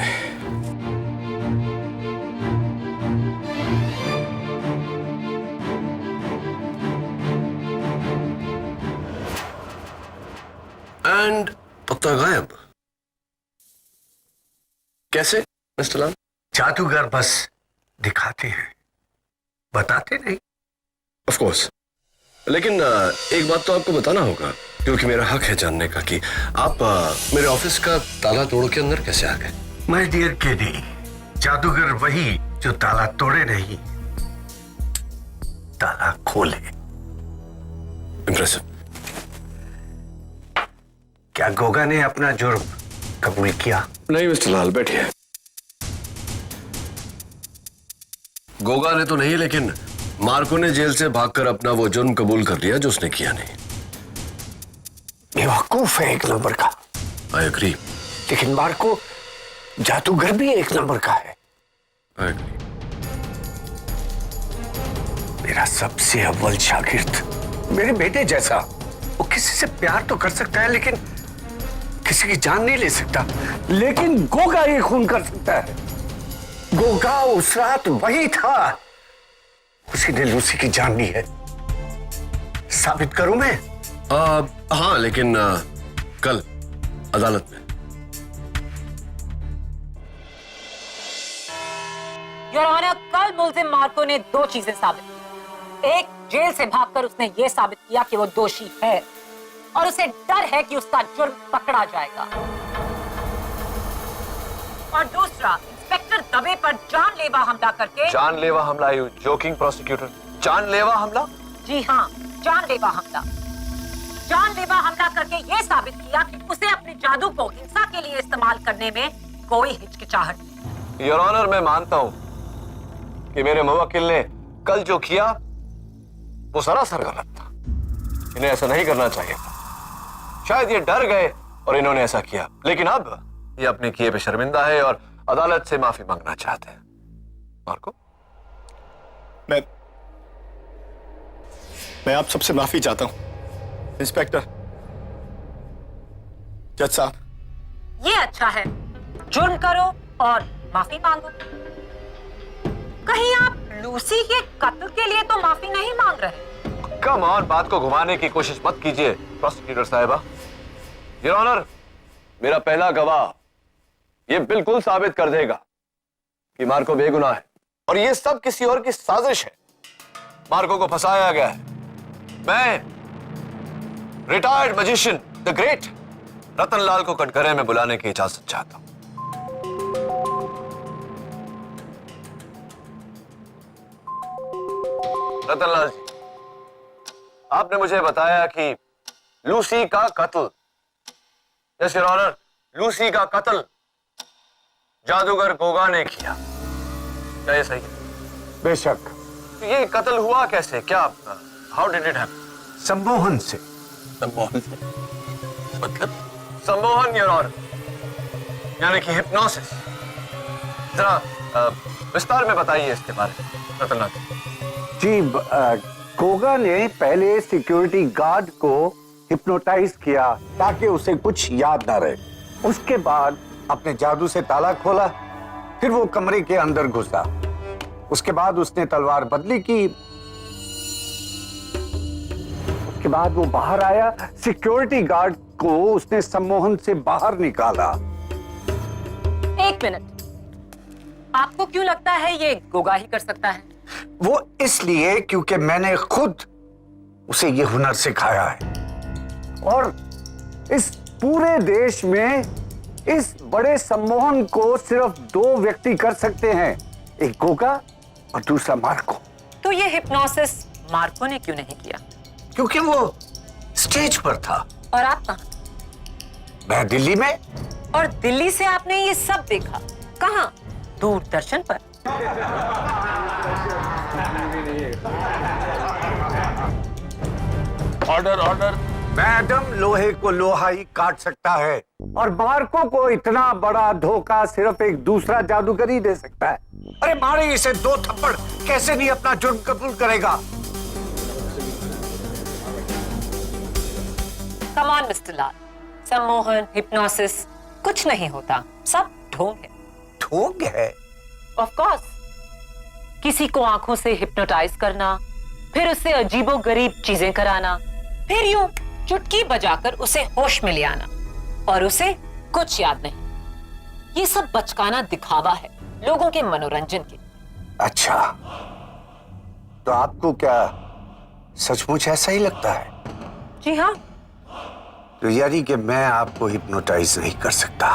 E: एंड पत्ता गायब। कैसे मिस्टर लाल? जादूगर बस दिखाते हैं, बताते नहीं।
B: ऑफ कोर्स, लेकिन एक बात तो आपको बताना होगा, क्योंकि मेरा हक है जानने का कि आप मेरे ऑफिस का ताला तोड़ के अंदर कैसे आ गए।
E: माय डियर केडी, जादूगर वही जो ताला तोड़े नहीं, ताला खोले।
B: इम्प्रेसिव।
E: क्या गोगा ने अपना जुर्म कबूल किया?
B: नहीं मिस्टर लाल, बैठिए। गोगा ने तो नहीं, लेकिन मार्को ने जेल से भागकर अपना वो जुर्म कबूल कर लिया जो उसने किया नहीं।
E: बेवकूफ है एक नंबर का।
B: I agree.
E: लेकिन मार्को जादूगर भी एक नंबर का है।
B: I agree.
E: मेरा सबसे अव्वल शागिर्द, मेरे बेटे जैसा। वो किसी से प्यार तो कर सकता है, लेकिन किसी की जान नहीं ले सकता। लेकिन गोगा ये खून कर सकता है। गोगा उस रात वही था, उसी ने लूसी की जान ली है। साबित करूं मैं?
B: हाँ, लेकिन कल अदालत में।
H: योर ऑनर, कल मुल्जिम मार्को ने दो चीजें साबित की। एक, जेल से भागकर उसने ये साबित किया कि वो दोषी है और उसे डर है कि उसका जुर्म पकड़ा जाएगा। और दूसरा, इंस्पेक्टर दबे पर जानलेवा हमला करके।
B: जानलेवा हमला? You joking prosecutor? जानलेवा हमला?
H: जी हाँ, जानलेवा हमला। जानलेवा हमला करके ये साबित किया कि उसे अपने जादू को हिंसा के लिए इस्तेमाल करने में कोई हिचकिचाहट नहीं।
B: योर ऑनर, मैं मानता हूं कि मेरे मुवक्किल ने कल जो किया वो सरासर गलत था। इन्हें ऐसा नहीं करना चाहिए था। शायद ये डर गए और इन्होंने ऐसा किया, लेकिन अब ये अपने किए पे शर्मिंदा है और अदालत से माफी मांगना चाहते हैं। मार्को,
A: मैं आप सबसे माफी चाहता हूं इंस्पेक्टर, जज साहब।
H: ये अच्छा है, जुर्म करो और माफी मांगो। कहीं आप लूसी के कत्ल के लिए तो माफी नहीं मांग रहे?
B: कम ऑन, बात को घुमाने की कोशिश मत कीजिए प्रोसिक्यूटर साहिबा। योर ऑनर, मेरा पहला गवाह ये बिल्कुल साबित कर देगा कि मार्को बेगुनाह है और ये सब किसी और की साजिश है। मार्को को फंसाया गया है। मैं retired magician the great Ratanlal को कटघरे में बुलाने की इजाजत चाहता हूं। रतनलाल जी, आपने मुझे बताया कि लूसी का कत्ल, यस योर ऑनर, लूसी का कत्ल जादूगर गोगा ने किया, क्या ये सही है?
J: बेशक।
B: तो ये कत्ल हुआ कैसे? क्या हाउ डिड इट हैपन?
J: सम्मोहन से।
I: सम्मोहन से मतलब?
B: सम्मोहन योर ऑनर, यानी कि हिप्नोसिस। जरा विस्तार में बताइए इसके बारे में रतनलाल
J: जी, गोगा ने पहले सिक्योरिटी गार्ड को हिप्नोटाइज किया ताकि उसे कुछ याद ना रहे। उसके बाद अपने जादू से ताला खोला, फिर वो कमरे के अंदर घुसा। उसके बाद उसने तलवार बदली की। उसके बाद वो बाहर आया, सिक्योरिटी गार्ड को उसने सम्मोहन से बाहर निकाला।
H: एक मिनट, आपको क्यों लगता है ये गोगा ही कर सकता है?
J: वो इसलिए क्योंकि मैंने खुद उसे ये हुनर सिखाया है, और इस पूरे देश में इस बड़े सम्मोहन को सिर्फ 2 व्यक्ति कर सकते हैं, एक गोगा और दूसरा मार्को।
H: तो ये हिप्नोसिस मार्को ने क्यों नहीं किया?
J: क्योंकि वो स्टेज पर था।
H: और आप कहां?
J: मैं दिल्ली में।
H: और दिल्ली से आपने ये सब देखा कहां? दूरदर्शन पर।
I: Order order.
J: मैडम, लोहे को लोहा ही काट सकता है, और मार्को को इतना बड़ा धोखा सिर्फ एक दूसरा जादूगर ही दे सकता है। अरे मारे इसे 2 थप्पड़, कैसे नहीं अपना जुर्म कबूल करेगा?
H: कम ऑन मिस्टर लाल, सम्मोहन, हिप्नोसिस कुछ नहीं होता, सब ढोंग है।
J: ढोंग है?
H: Of course. किसी को आंखों से हिप्नोटाइज करना, फिर उससे अजीबोगरीब चीजें कराना, फिर यूं चुटकी बजाकर उसे होश में ले आना, और उसे कुछ याद नहीं। ये सब बचकाना दिखावा है, लोगों के मनोरंजन के।
J: अच्छा, तो आपको क्या सचमुच ऐसा ही लगता है?
H: जी हाँ।
J: तो यानी कि मैं आपको हिप्नोटाइज नहीं कर सकता?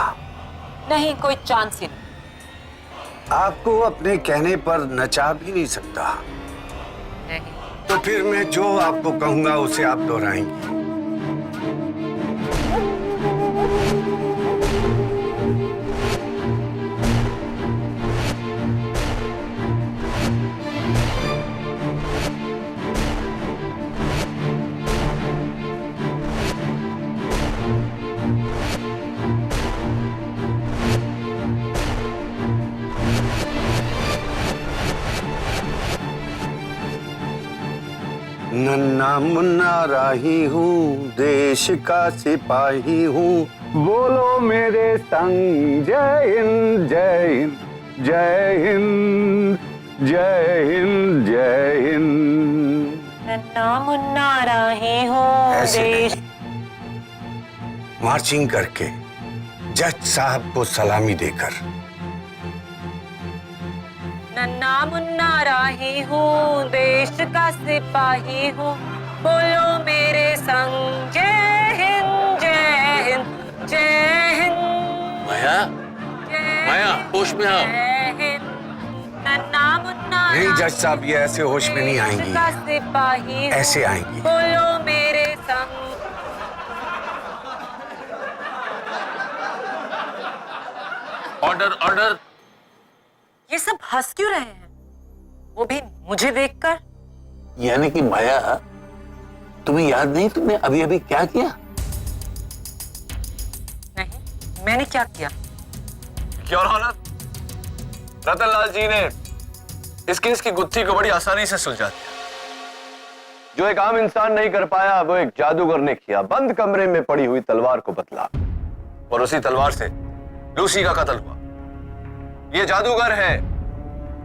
H: नहीं, कोई चांस ही नहीं।
J: आपको अपने कहने पर नचा भी नहीं सकता?
H: नहीं।
J: तो फिर मैं जो आपको कहूंगा उसे आप दोहराएंगे? नन्ना मुन्ना राही हूँ, देश का सिपाही हूँ, बोलो मेरे संग जय हिंद जय हिंद जय हिंद जय हिंद जय हिंद।
H: नन्ना मुन्ना राही हो
J: ऐसे
H: देश।
J: मार्चिंग करके, जज साहब को सलामी देकर।
H: नन्ना मुन्ना राही हूँ, देश का सिपाही हूँ, बोलो मेरे संग जय हिंद जय हिंद जय हिंद।
I: माया, माया होश में आओ।
H: जय हिंद। नन्ना मुन्ना
J: नहीं जज साहब, ये ऐसे होश में नहीं आएंगी,
H: देश का सिपाही हूँ,
J: ऐसे आएंगी।
H: बोलो मेरे संग।
I: Order order.
H: ये सब हंस क्यों रहे हैं? वो भी मुझे देखकर।
I: यानी कि माया, तुम्हें याद नहीं तुमने अभी अभी क्या किया?
H: नहीं, मैंने क्या किया?
B: योर ऑनर, रतनलाल जी ने इस केस की गुत्थी को बड़ी आसानी से सुलझा दिया। जो एक आम इंसान नहीं कर पाया, वो एक जादूगर ने किया। बंद कमरे में पड़ी हुई तलवार को बदला, और उसी तलवार से लूसी का कत्ल हुआ। ये जादूगर है,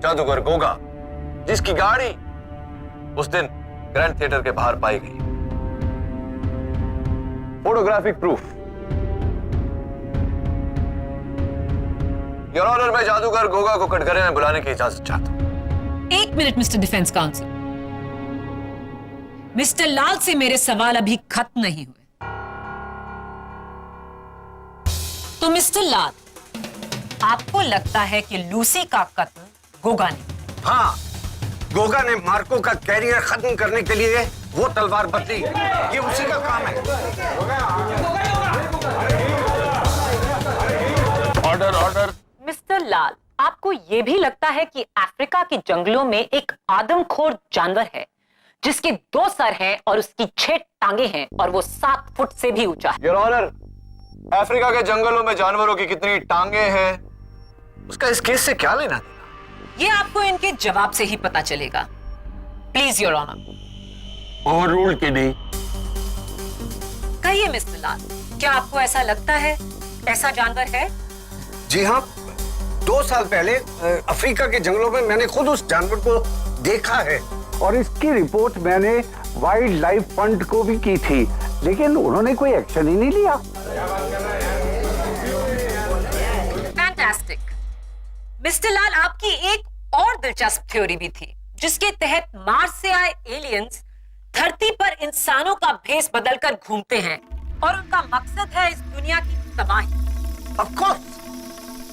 B: जादूगर गोगा, जिसकी गाड़ी उस दिन ग्रैंड थिएटर के बाहर पाई गई। Photographic proof. योर ऑनर, मैं जादूगर गोगा को कटघरे में बुलाने की इजाजत चाहता हूं।
H: एक minute mister defence counsel, mister Lal से मेरे सवाल अभी खत्म नहीं हुए। तो मिस्टर लाल, आपको लगता है कि लूसी का कत्ल गोगा ने?
J: हाँ, गोगा ने मार्को का कैरियर खत्म करने के लिए वो तलवार बदली। ये उसी का काम है।
H: आपको यह भी लगता है कि अफ्रीका के जंगलों में एक आदमखोर जानवर है जिसके 2 सर हैं और उसकी 6 टांगे हैं और वो 7 फुट से भी ऊंचा है?
B: योर ऑनर, अफ्रीका के जंगलों में जानवरों की कितनी टांगे हैं उसका इस केस से क्या लेना देना?
H: ये आपको इनके जवाब से ही पता चलेगा। Please your honour.
I: Overruled KD.
H: कहिए मिस्टर लाल, क्या आपको ऐसा लगता है ऐसा जानवर है?
E: जी हाँ, 2 साल पहले अफ्रीका के जंगलों में मैंने खुद उस जानवर को देखा है।
J: और इसकी रिपोर्ट मैंने वाइल्ड लाइफ फंड को भी की थी, लेकिन उन्होंने कोई एक्शन ही नहीं लिया।
H: फैंटास्टिक। मिस्टर लाल, आपकी एक और दिलचस्प थ्योरी भी थी जिसके तहत मार्स से आए एलियंस धरती पर इंसानों का भेष बदलकर घूमते हैं और उनका मकसद है इस दुनिया की तबाही।
E: ऑफ कोर्स,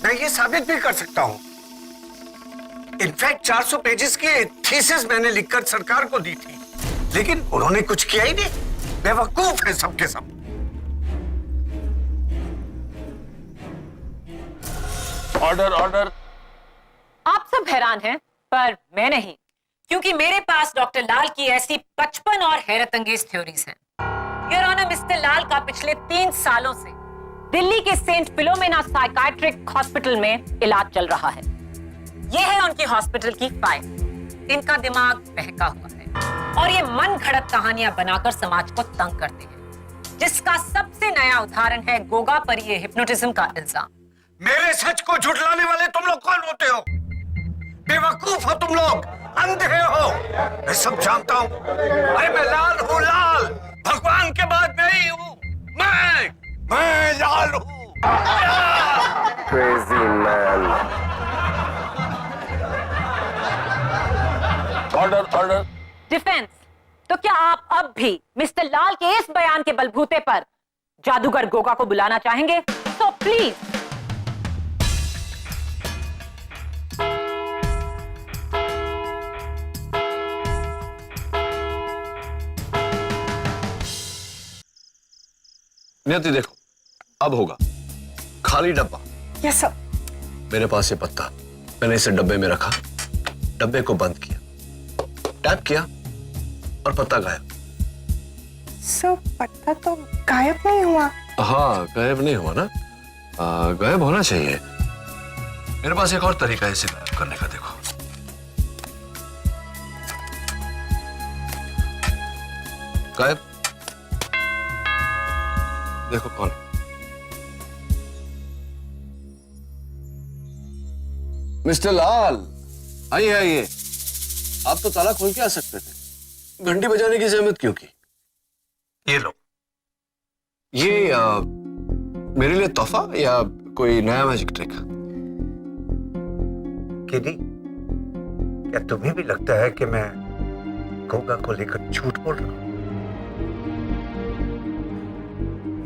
E: मैं ये साबित भी कर सकता हूँ। इनफैक्ट 400 पेजेस की थीसिस मैंने लिखकर सरकार को दी थी, लेकिन उन्होंने कुछ किया ही नहीं। बेवकूफ है सबके सब।
I: Order order.
H: आप सब हैरान हैं, पर मैं नहीं, क्योंकि मेरे पास डॉक्टर लाल की ऐसी 55 और हैरत अंगेज थ्योरीज हैं। योर ऑनर, मिस्टर लाल का पिछले 3 सालों से दिल्ली के सेंट फिलोमेना साइकाट्रिक हॉस्पिटल में इलाज चल रहा है। यह है उनकी हॉस्पिटल की फाइल। इनका दिमाग बहका हुआ है और ये मन घड़त कहानियां बनाकर समाज को तंग करते हैं, जिसका सबसे नया उदाहरण है गोगा पर ये हिप्नोटिज्म का इल्जाम।
E: मेरे सच को झुठलाने वाले तुम लोग कौन होते हो? बेवकूफ हो तुम लोग, अंधे हो। मैं सब जानता हूँ। अरे मैं लाल हूँ, लाल। भगवान के बाद मैं ही हूँ। मैं लाल हूँ।
B: Crazy man.
I: Order order.
H: Defence, तो क्या आप अब भी मिस्टर लाल के इस बयान के बलबूते पर जादूगर गोगा को बुलाना चाहेंगे? तो प्लीज।
B: नियति देखो, अब होगा खाली डब्बा।
D: Yes sir.
B: मेरे पास ये पत्ता, मैंने इसे डब्बे में रखा, डब्बे को बंद किया, टैप किया और पत्ता गायब।
D: सर, पत्ता तो गायब नहीं हुआ।
B: हाँ, गायब नहीं हुआ ना? गायब होना चाहिए। मेरे पास एक और तरीका है इसे गायब करने का। देखो, गायब। देखो कौन है? मिस्टर लाल, आइए आइए। आप तो ताला खोल के आ सकते थे, घंटी बजाने की जहमत क्यों की?
E: ये लो।
B: ये मेरे लिए तोहफा या कोई नया मैजिक ट्रिक?
E: किडी, क्या तुम्हें भी लगता है कि मैं गोगा को लेकर झूठ बोल रहा हूं?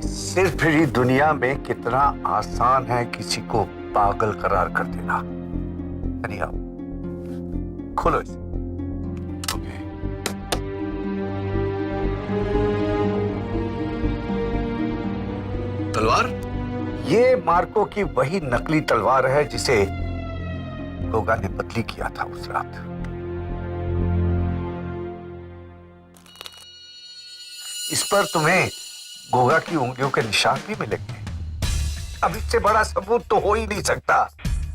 E: सिर्फ ही दुनिया में कितना आसान है किसी को पागल करार कर देना। यानी आप खोलो इसे।
B: ओके। तलवार?
E: ये मार्को की वही नकली तलवार है जिसे गोगा ने बदली किया था उस रात। इस पर तुम्हें गोगा की उंगलियों के निशान भी मिलेंगे। अब इससे बड़ा सबूत तो हो ही नहीं सकता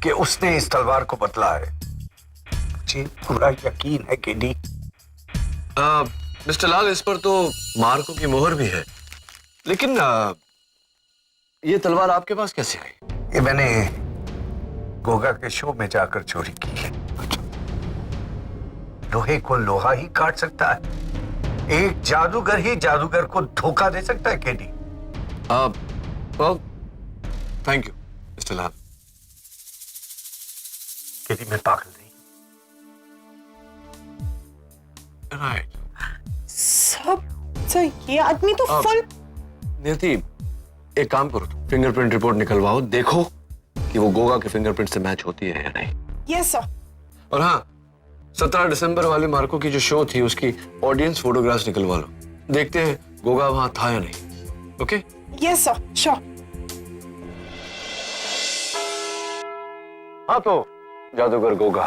E: कि उसने इस तलवार को बदला है। मुझे पूरा यकीन है केडी।
B: मिस्टर लाल, इस पर तो मार्को की मोहर भी है, लेकिन ये तलवार आपके पास कैसे आई?
E: ये मैंने गोगा के शो में जाकर चोरी की है। लोहे को लोहा ही काट सकता है। एक जादूगर ही जादूगर को धोखा दे सकता है KD.
B: Thank you mister Lal.
E: KD, मैं पागल नहीं।
B: राइट।
D: सर, ये आदमी तो फुल।
B: नियति, एक काम करो, फिंगरप्रिंट रिपोर्ट निकलवाओ, देखो कि वो गोगा के फिंगरप्रिंट से मैच होती है या नहीं।
D: Yes sir.
B: और हाँ, 17 दिसंबर वाले मार्को की जो शो थी उसकी ऑडियंस फोटोग्राफ्स निकलवा लो, देखते हैं गोगा वहां था या नहीं। ओके?
D: Yes sir, sure.
J: हाँ, तो
B: जादूगर Goga,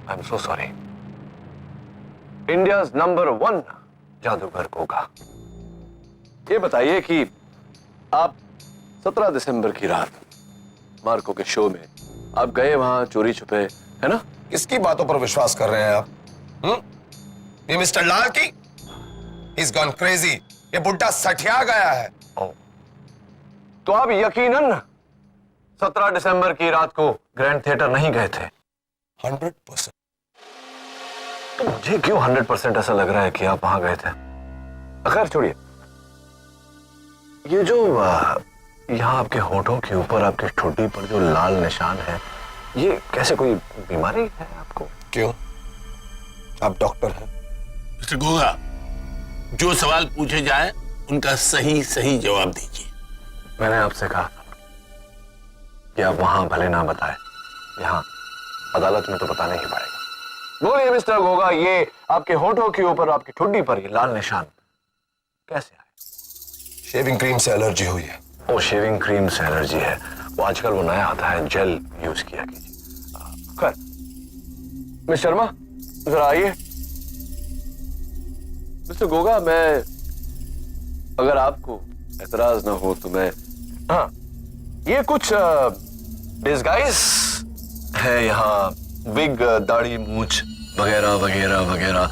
B: I am so sorry. India's number 1 जादूगर गोगा, ये बताइए कि आप 17 दिसंबर की रात मार्को के शो में आप गए वहां चोरी छुपे, है ना?
E: किसकी बातों पर विश्वास कर रहे हैं आप? ये मिस्टर लाल की? He's gone crazy. ये बुड्ढा सठिया गया है।
B: तो आप यकीनन 17 दिसंबर की रात को ग्रैंड थिएटर नहीं गए थे?
E: 100%।
B: तो मुझे क्यों 100% ऐसा लग रहा है कि आप वहां गए थे? खैर छोड़िए, ये जो यहाँ आपके होठों के ऊपर आपकी ठुड्डी पर जो लाल निशान है, ये कैसे, कोई बीमारी है आपको?
E: क्यों? आप डॉक्टर हैं?
I: मिस्टर गोगा, जो सवाल पूछे जाए उनका सही सही जवाब दीजिए।
B: मैंने आपसे कहा कि आप वहां भले ना बताएं, यहाँ अदालत में तो बताना ही पड़ेगा। बोलिए मिस्टर गोगा, ये आपके होठों के ऊपर आपकी ठुड्डी पर ये लाल निशान कैसे आए?
E: शेविंग क्रीम से एलर्जी हुई है।
B: वो शेविंग क्रीम से एलर्जी है, वो आजकल वो नया आता है, जेल यूज किया कीजिए। खैर मिस शर्मा जरा आइए। मिस्टर गोगा, मैं, अगर आपको एतराज ना हो तो मैं, हाँ, ये कुछ डिस्गाइज है यहाँ, विग, दाढ़ी, मूछ वगैरह वगैरह वगैरह,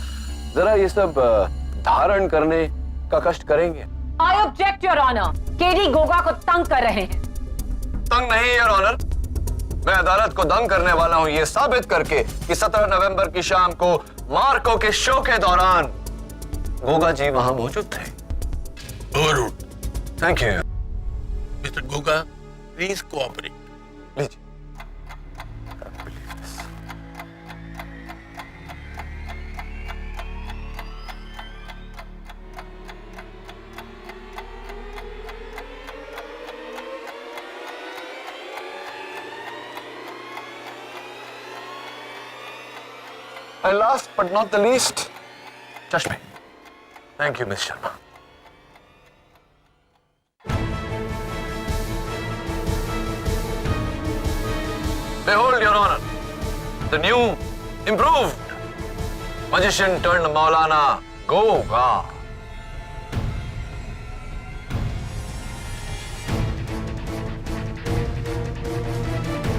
B: जरा ये सब धारण करने का कष्ट करेंगे?
H: I object your honour, KD Goga को तंग कर रहे हैं।
B: तंग नहीं योर ऑनर, मैं अदालत को दंग करने वाला हूं ये साबित करके कि 17 नवंबर की शाम को मार्को के शो के दौरान गोगा जी वहां मौजूद थे।
I: Overruled.
B: Thank you.
I: Mister Goga, please cooperate.
B: लीजिए। And last but not the least, चश्मे। Thank you, Miss Sharma. Behold, Your Honor, the new, improved magician turned Maulana Goga.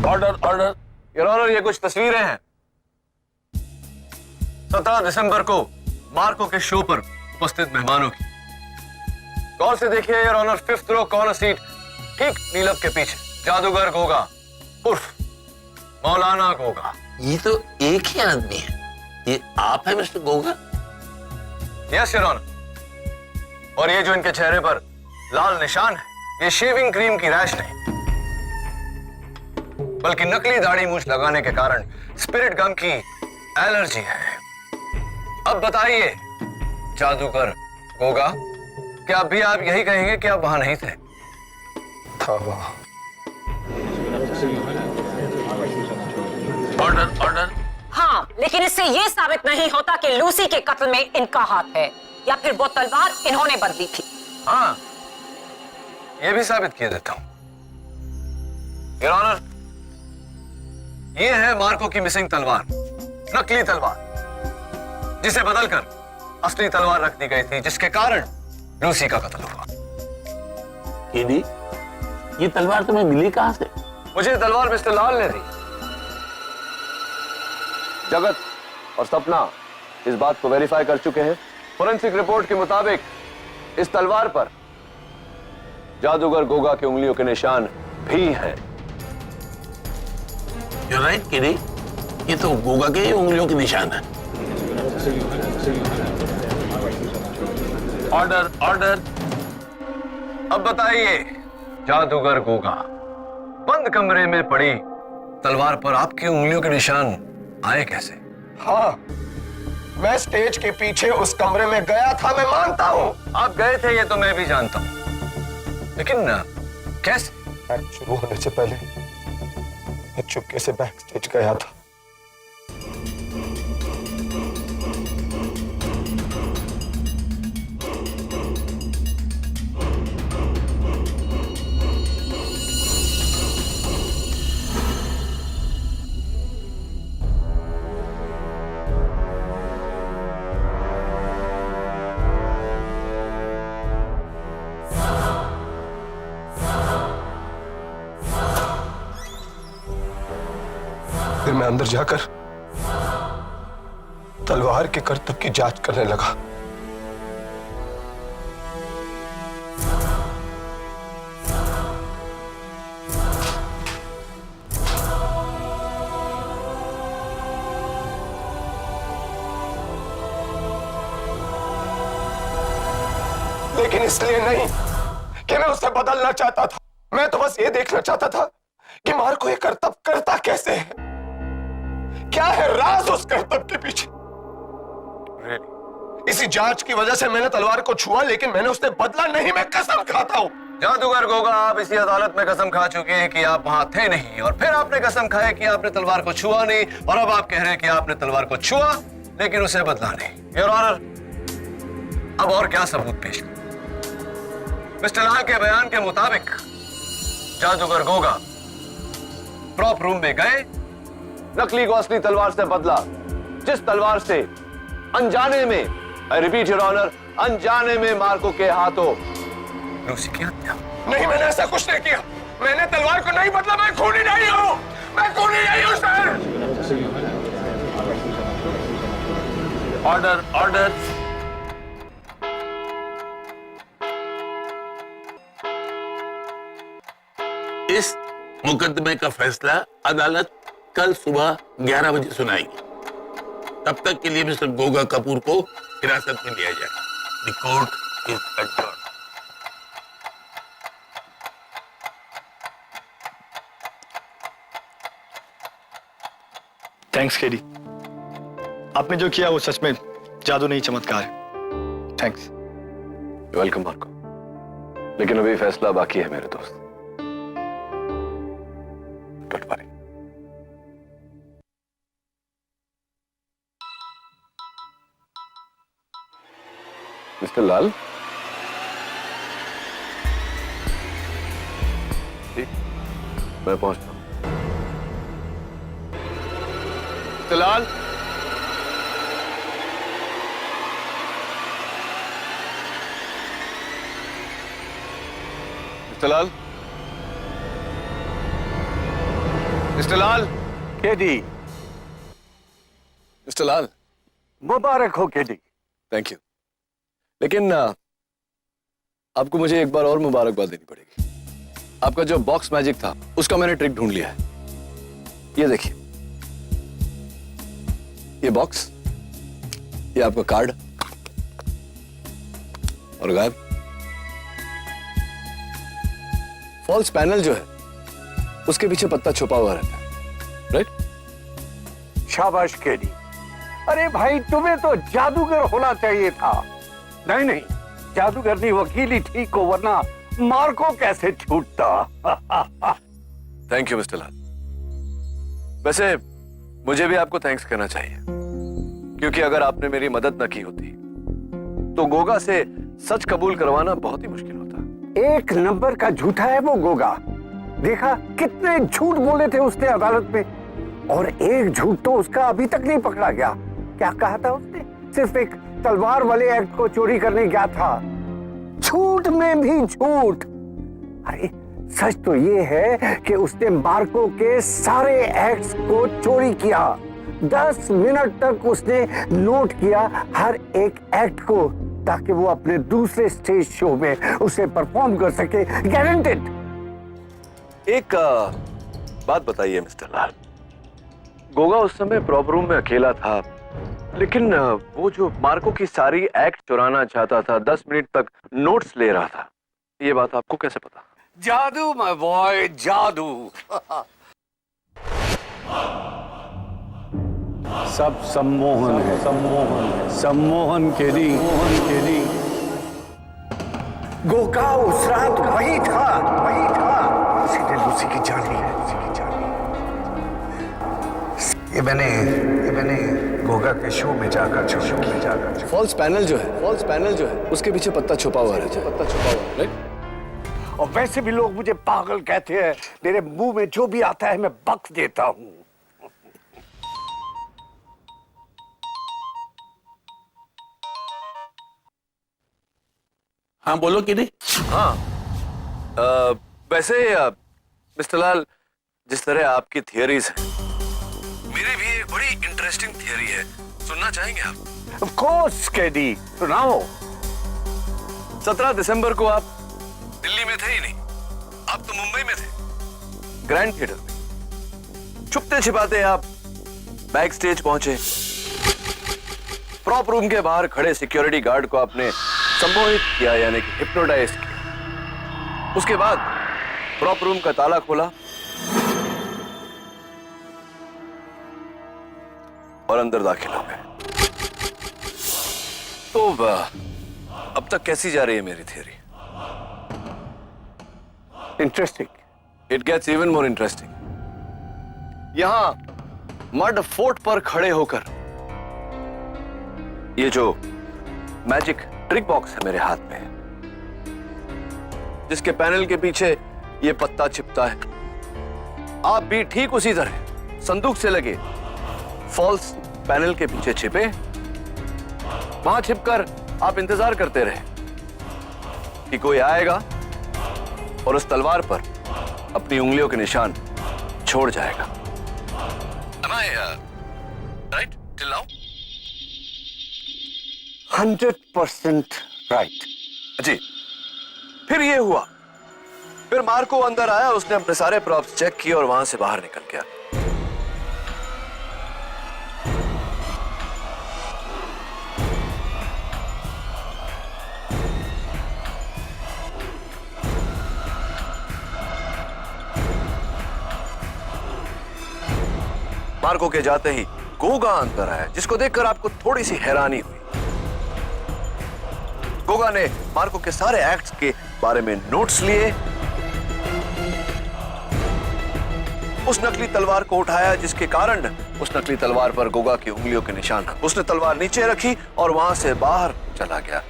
I: Order order.
B: Your Honor, ये कुछ तस्वीरें हैं 17 दिसंबर को मार्को के show पर उपस्थित मेहमानों की। गौर से देखिए your honour, 5th row corner seat, ठीक नीलब के पीछे जादूगर गोगा उर्फ मौलाना गोगा।
I: ये तो एक ही आदमी है। ये आप है mister Goga?
B: Yes your honour. और ये जो इनके चेहरे पर लाल निशान है, ये शेविंग क्रीम की रैश नहीं, बल्कि नकली दाढ़ी मूछ लगाने के कारण स्पिरिट गम की एलर्जी है। अब बताइए जादूगर गोगा, क्या अभी आप यही कहेंगे कि आप वहां नहीं थे?
E: था वहां।
I: Order order.
H: हाँ, लेकिन इससे यह साबित नहीं होता कि लूसी के कत्ल में इनका हाथ है या फिर वो तलवार इन्होंने बदली थी।
B: हाँ, यह भी साबित किया देता हूं योर ऑनर। यह है मार्को की मिसिंग तलवार, नकली तलवार, जिसे बदलकर असली तलवार रख दी गई थी, जिसके कारण लूसी का कत्ल हुआ।
I: केडी, ये तलवार तुम्हें मिली कहां से?
B: मुझे तलवार मिस्टर लाल ने दी। जगत और सपना इस बात को वेरीफाई कर चुके हैं। फोरेंसिक रिपोर्ट के मुताबिक इस तलवार पर जादूगर गोगा की उंगलियों के निशान भी हैं।
I: You're right, केडी, ये तो गोगा के ही उंगलियों के निशान है। Order order.
B: अब बताइए जादूगर गोगा, बंद कमरे में पड़ी तलवार पर आपकी उंगलियों के निशान आए कैसे?
E: हाँ, मैं स्टेज के पीछे उस कमरे में गया था, मैं मानता हूं।
B: आप गए थे ये तो मैं भी जानता हूं, लेकिन कैसे?
E: एक्ट शुरू होने से पहले मैं चुपके से बैक स्टेज गया था। मैं अंदर जाकर तलवार के करतब की जांच करने लगा। लेकिन इसलिए नहीं कि मैं उसे बदलना चाहता था, मैं तो बस ये देखना चाहता था कि मार्को ये करतब करता कैसे है, क्या है राज उस करतब के पीछे। इसी जांच की वजह से मैंने तलवार को छुआ, लेकिन मैंने उससे बदला नहीं, मैं कसम खाता हूं।
B: जादूगर गोगा, आप इसी अदालत में कसम खा चुके हैं कि आप वहां थे नहीं, और फिर आपने कसम खाई कि आपने तलवार को छुआ नहीं, और अब आप कह रहे हैं कि आपने तलवार को छुआ लेकिन उसे बदला नहीं। योर ऑनर, अब और क्या सबूत पेश करें? मिस्टर लाल के बयान के मुताबिक जादूगर गोगा प्रॉप रूम में गए, नकली को असली तलवार से बदला, जिस तलवार से अनजाने में, आई रिपीट योर ऑनर, अनजाने में मार्को के हाथों लूसी की हत्या।
E: नहीं, मैंने ऐसा कुछ नहीं किया, मैंने तलवार को नहीं बदला, मैं खूनी नहीं हूं, मैं खूनी नहीं हूं सर।
I: Order, order. इस मुकदमे का फैसला अदालत कल सुबह 11 बजे सुनाएगी। तब तक के लिए मिस्टर गोगा कपूर को हिरासत में लिया जाए। The court is adjourned.
A: Thanks KD, आपने जो किया वो सच में जादू नहीं चमत्कार है। थैंक्स।
B: वेलकम मार्को, लेकिन अभी फैसला बाकी है मेरे दोस्त। Don't worry. मिस्टर लाल, ठीक, मैं पहुंचता हूं। मिस्टर लाल, मिस्टर लाल, मिस्टर लाल,
J: केडी,
B: मिस्टर लाल,
J: मुबारक हो केडी।
B: थैंक यू, लेकिन आपको मुझे एक बार और मुबारकबाद देनी पड़ेगी। आपका जो बॉक्स मैजिक था उसका मैंने ट्रिक ढूंढ लिया है। ये देखिए, ये बॉक्स, ये आपका कार्ड, और गायब। फॉल्स पैनल जो है उसके पीछे पत्ता छुपा हुआ रहता है, राइट?
J: शाबाश केडी। अरे भाई, तुम्हें तो जादूगर होना चाहिए था। नहीं नहीं, जादूगरनी वकील ही ठीक हो, वरना मार्को कैसे छूटता।
B: थैंक यू मिस्टर लाल। वैसे मुझे भी आपको थैंक्स कहना चाहिए, क्योंकि अगर आपने मेरी मदद न की होती तो गोगा से सच कबूल करवाना बहुत ही मुश्किल होता।
J: एक नंबर का झूठा है वो गोगा। देखा कितने झूठ बोले थे उसने अदालत में, और एक झूठ तो उसका अभी तक नहीं पकड़ा गया। क्या कहा था उसने? सिर्फ एक तलवार वाले एक्ट को चोरी करने गया था। झूठ में भी झूठ। अरे सच तो ये है कि उसने मार्को के सारे एक्ट्स को चोरी किया। 10 मिनट तक उसने नोट किया हर एक एक्ट को, ताकि वो अपने दूसरे स्टेज शो में उसे परफॉर्म कर सके। गारंटेड।
B: एक बात बताइए मिस्टर लाल, गोगा उस समय प्रॉप रूम में अकेला था, लेकिन वो जो मार्को की सारी एक्ट चुराना चाहता था, 10 मिनट तक नोट्स ले रहा था, ये बात आपको कैसे पता?
J: जादू माय बॉय, जादू। सब सम्मोहन है, सम्मोहन केडी, गोगा उस रात वही था,
E: सीधे लूसी की जान ली है, लूसी की जान ली। ये मैंने गोगा के शो में जाकर
B: फॉल्स पैनल जो है उसके पीछे पत्ता छुपा हुआ है, राइट?
J: और वैसे भी लोग मुझे पागल कहते हैं। मेरे मुंह में जो भी आता है मैं बक देता हूं।
I: हाँ बोलो कि नहीं।
B: हाँ, वैसे मिस्टर लाल, जिस तरह आपकी थियरीज हैं, इंटरेस्टिंग थियरी है, सुनना चाहेंगे आप?
J: ऑफ कोर्स केडी, सुनाओ।
B: 17 दिसंबर को आप दिल्ली में थे ही नहीं, आप तो मुंबई में थे, ग्रैंड थिएटर में। छुपते छिपाते आप बैक स्टेज पहुंचे। प्रॉप रूम के बाहर खड़े सिक्योरिटी गार्ड को आपने सम्मोहित किया, यानी कि हिप्नोटाइज किया। उसके बाद प्रॉप रूम का ताला खोला और अंदर दाखिल हो गए। तो अब तक कैसी जा रही है मेरी theory?
J: Interesting.
B: It gets even more interesting. यहां मड फोर्ट पर खड़े होकर ये जो मैजिक ट्रिक बॉक्स है मेरे हाथ में है, जिसके पैनल के पीछे ये पत्ता छिपता है, आप भी ठीक उसी तरह संदूक से लगे फॉल्स पैनल के पीछे छिपे। वहां छिपकर आप इंतजार करते रहे कि कोई आएगा और उस तलवार पर अपनी उंगलियों के निशान छोड़ जाएगा। Am I right till now?
J: 100% right.
B: जी। फिर ये हुआ, फिर मार्को अंदर आया, उसने अपने सारे प्रॉप्स चेक किए और वहां से बाहर निकल गया। मार्को के जाते ही गोगा अंदर आया, जिसको देखकर आपको थोड़ी सी हैरानी हुई। गोगा ने मार्को के सारे एक्ट्स के बारे में नोट्स लिए, उस नकली तलवार को उठाया, जिसके कारण उस नकली तलवार पर गोगा की उंगलियों के निशान। उसने तलवार नीचे रखी और वहां से बाहर चला गया।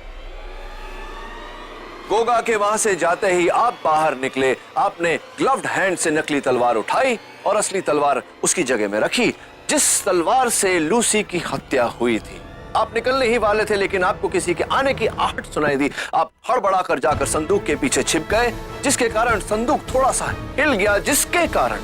B: गोगा के वहां से जाते ही आप बाहर निकले। आपने ग्लव्ड हैंड से नकली तलवार उठाई और असली तलवार उसकी जगह में रखी, जिस तलवार से लूसी की हत्या हुई थी। आप निकलने ही वाले थे, लेकिन आपको किसी के आने की आहट सुनाई दी। आप हड़बड़ाकर जाकर संदूक के पीछे छिप गए, जिसके कारण संदूक थोड़ा सा हिल गया, जिसके कारण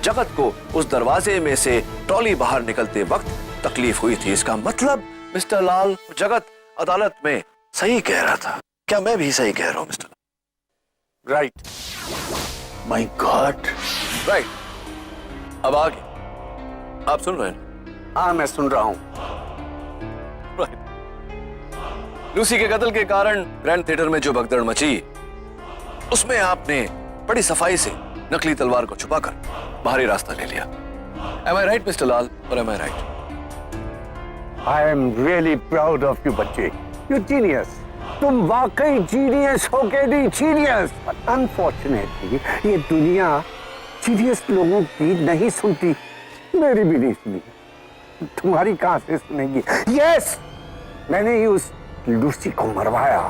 B: जगत को उस दरवाजे में से ट्रॉली बाहर निकलते वक्त तकलीफ हुई थी। इसका मतलब मिस्टर लाल, जगत अदालत में सही कह रहा था। क्या मैं भी सही कह रहा हूं mister?
J: Right. My God.
B: Right. अब आगे आप सुन रहे हैं?
J: हाँ, मैं सुन रहा हूं।
B: लूसी के कत्ल के कारण ग्रैंड थिएटर में जो भगदड़ मची, उसमें आपने बड़ी सफाई से नकली तलवार को छुपाकर बाहरी रास्ता ले लिया। Am I right, मिस्टर लाल, और am I right?
J: I am really proud of you, बच्चे। You genius। तुम वाकई जीनियस हो के नहीं, जीनियस। अनफॉर्चुनेटली ये दुनिया जीनियस लोगों की नहीं सुनती, मेरी भी नहीं सुनी, तुम्हारी कहां से सुनेगी? यस, मैंने ही उस लूसी को मरवाया।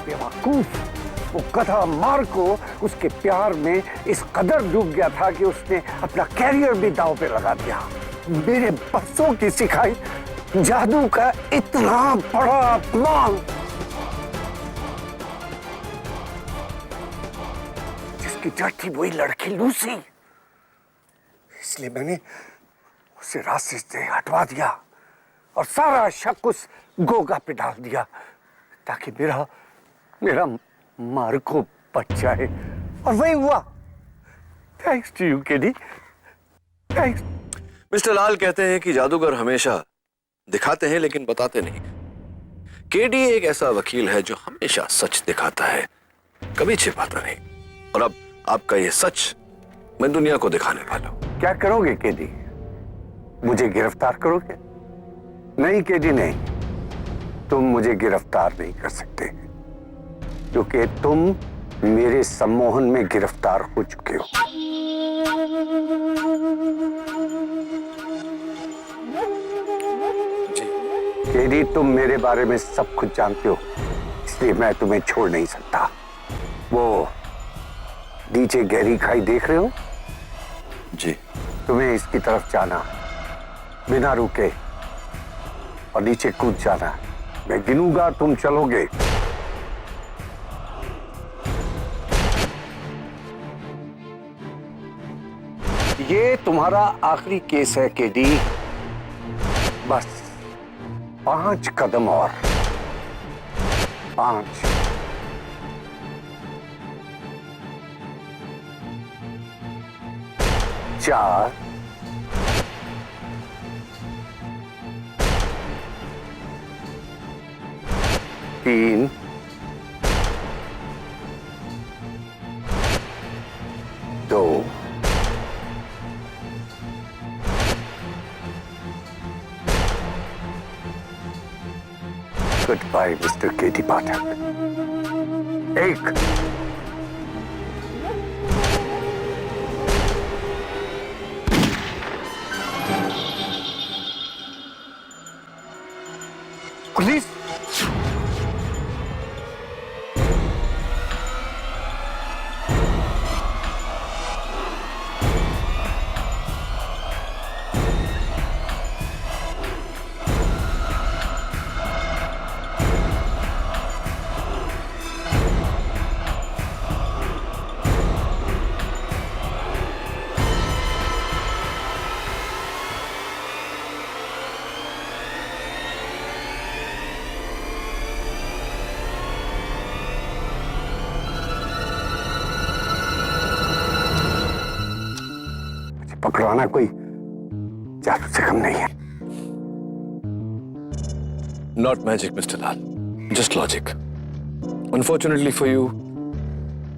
J: बेवकूफ, वो गधा मार्को उसके प्यार में इस कदर डूब गया था कि उसने अपना कैरियर भी दांव पे लगा दिया। मेरे बरसों की सिखाई जादू का इतना बड़ा अपमान, जिसकी जड़ थी वही लड़की लूसी। इसलिए मैंने उसे रास्ते से हटवा दिया और सारा शक उस गोगा पे डाल दिया, ताकि मेरा मार्को बच जाए। और वही हुआ। Thanks to you KD, thanks.
B: Mister Lal कहते हैं कि जादूगर हमेशा दिखाते हैं लेकिन बताते नहीं। केडी एक ऐसा वकील है जो हमेशा सच दिखाता है, कभी छिपाता नहीं। और अब आपका ये सच मैं दुनिया को दिखाने वाला हूं।
J: क्या करोगे केडी? मुझे गिरफ्तार करोगे? नहीं केडी, नहीं, तुम मुझे गिरफ्तार नहीं कर सकते, क्योंकि तुम मेरे सम्मोहन में गिरफ्तार हो चुके हो। केडी, तुम मेरे बारे में सब कुछ जानते हो, इसलिए मैं तुम्हें छोड़ नहीं सकता। वो नीचे गहरी खाई देख रहे हो?
B: जी।
J: तुम्हें इसकी तरफ जाना, बिना रुके, और नीचे कूद जाना। मैं गिनूंगा, तुम चलोगे। ये तुम्हारा आखिरी केस है केडी। बस 5 कदम और। 5 4 3 2 Goodbye, Mr. Katie Pathak. 1 police. पकड़वाना कोई जादू से कम नहीं है।
B: Not magic, Mr. Lal. Just logic. Unfortunately for you,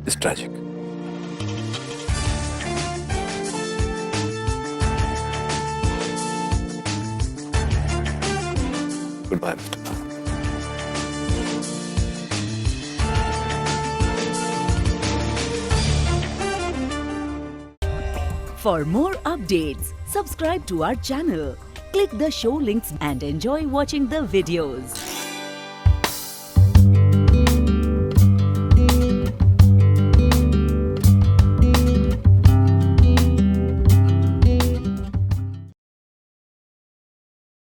B: it's tragic. Goodbye, Mr. Lal.
K: For more updates, subscribe to our channel, click the show links and enjoy watching the videos.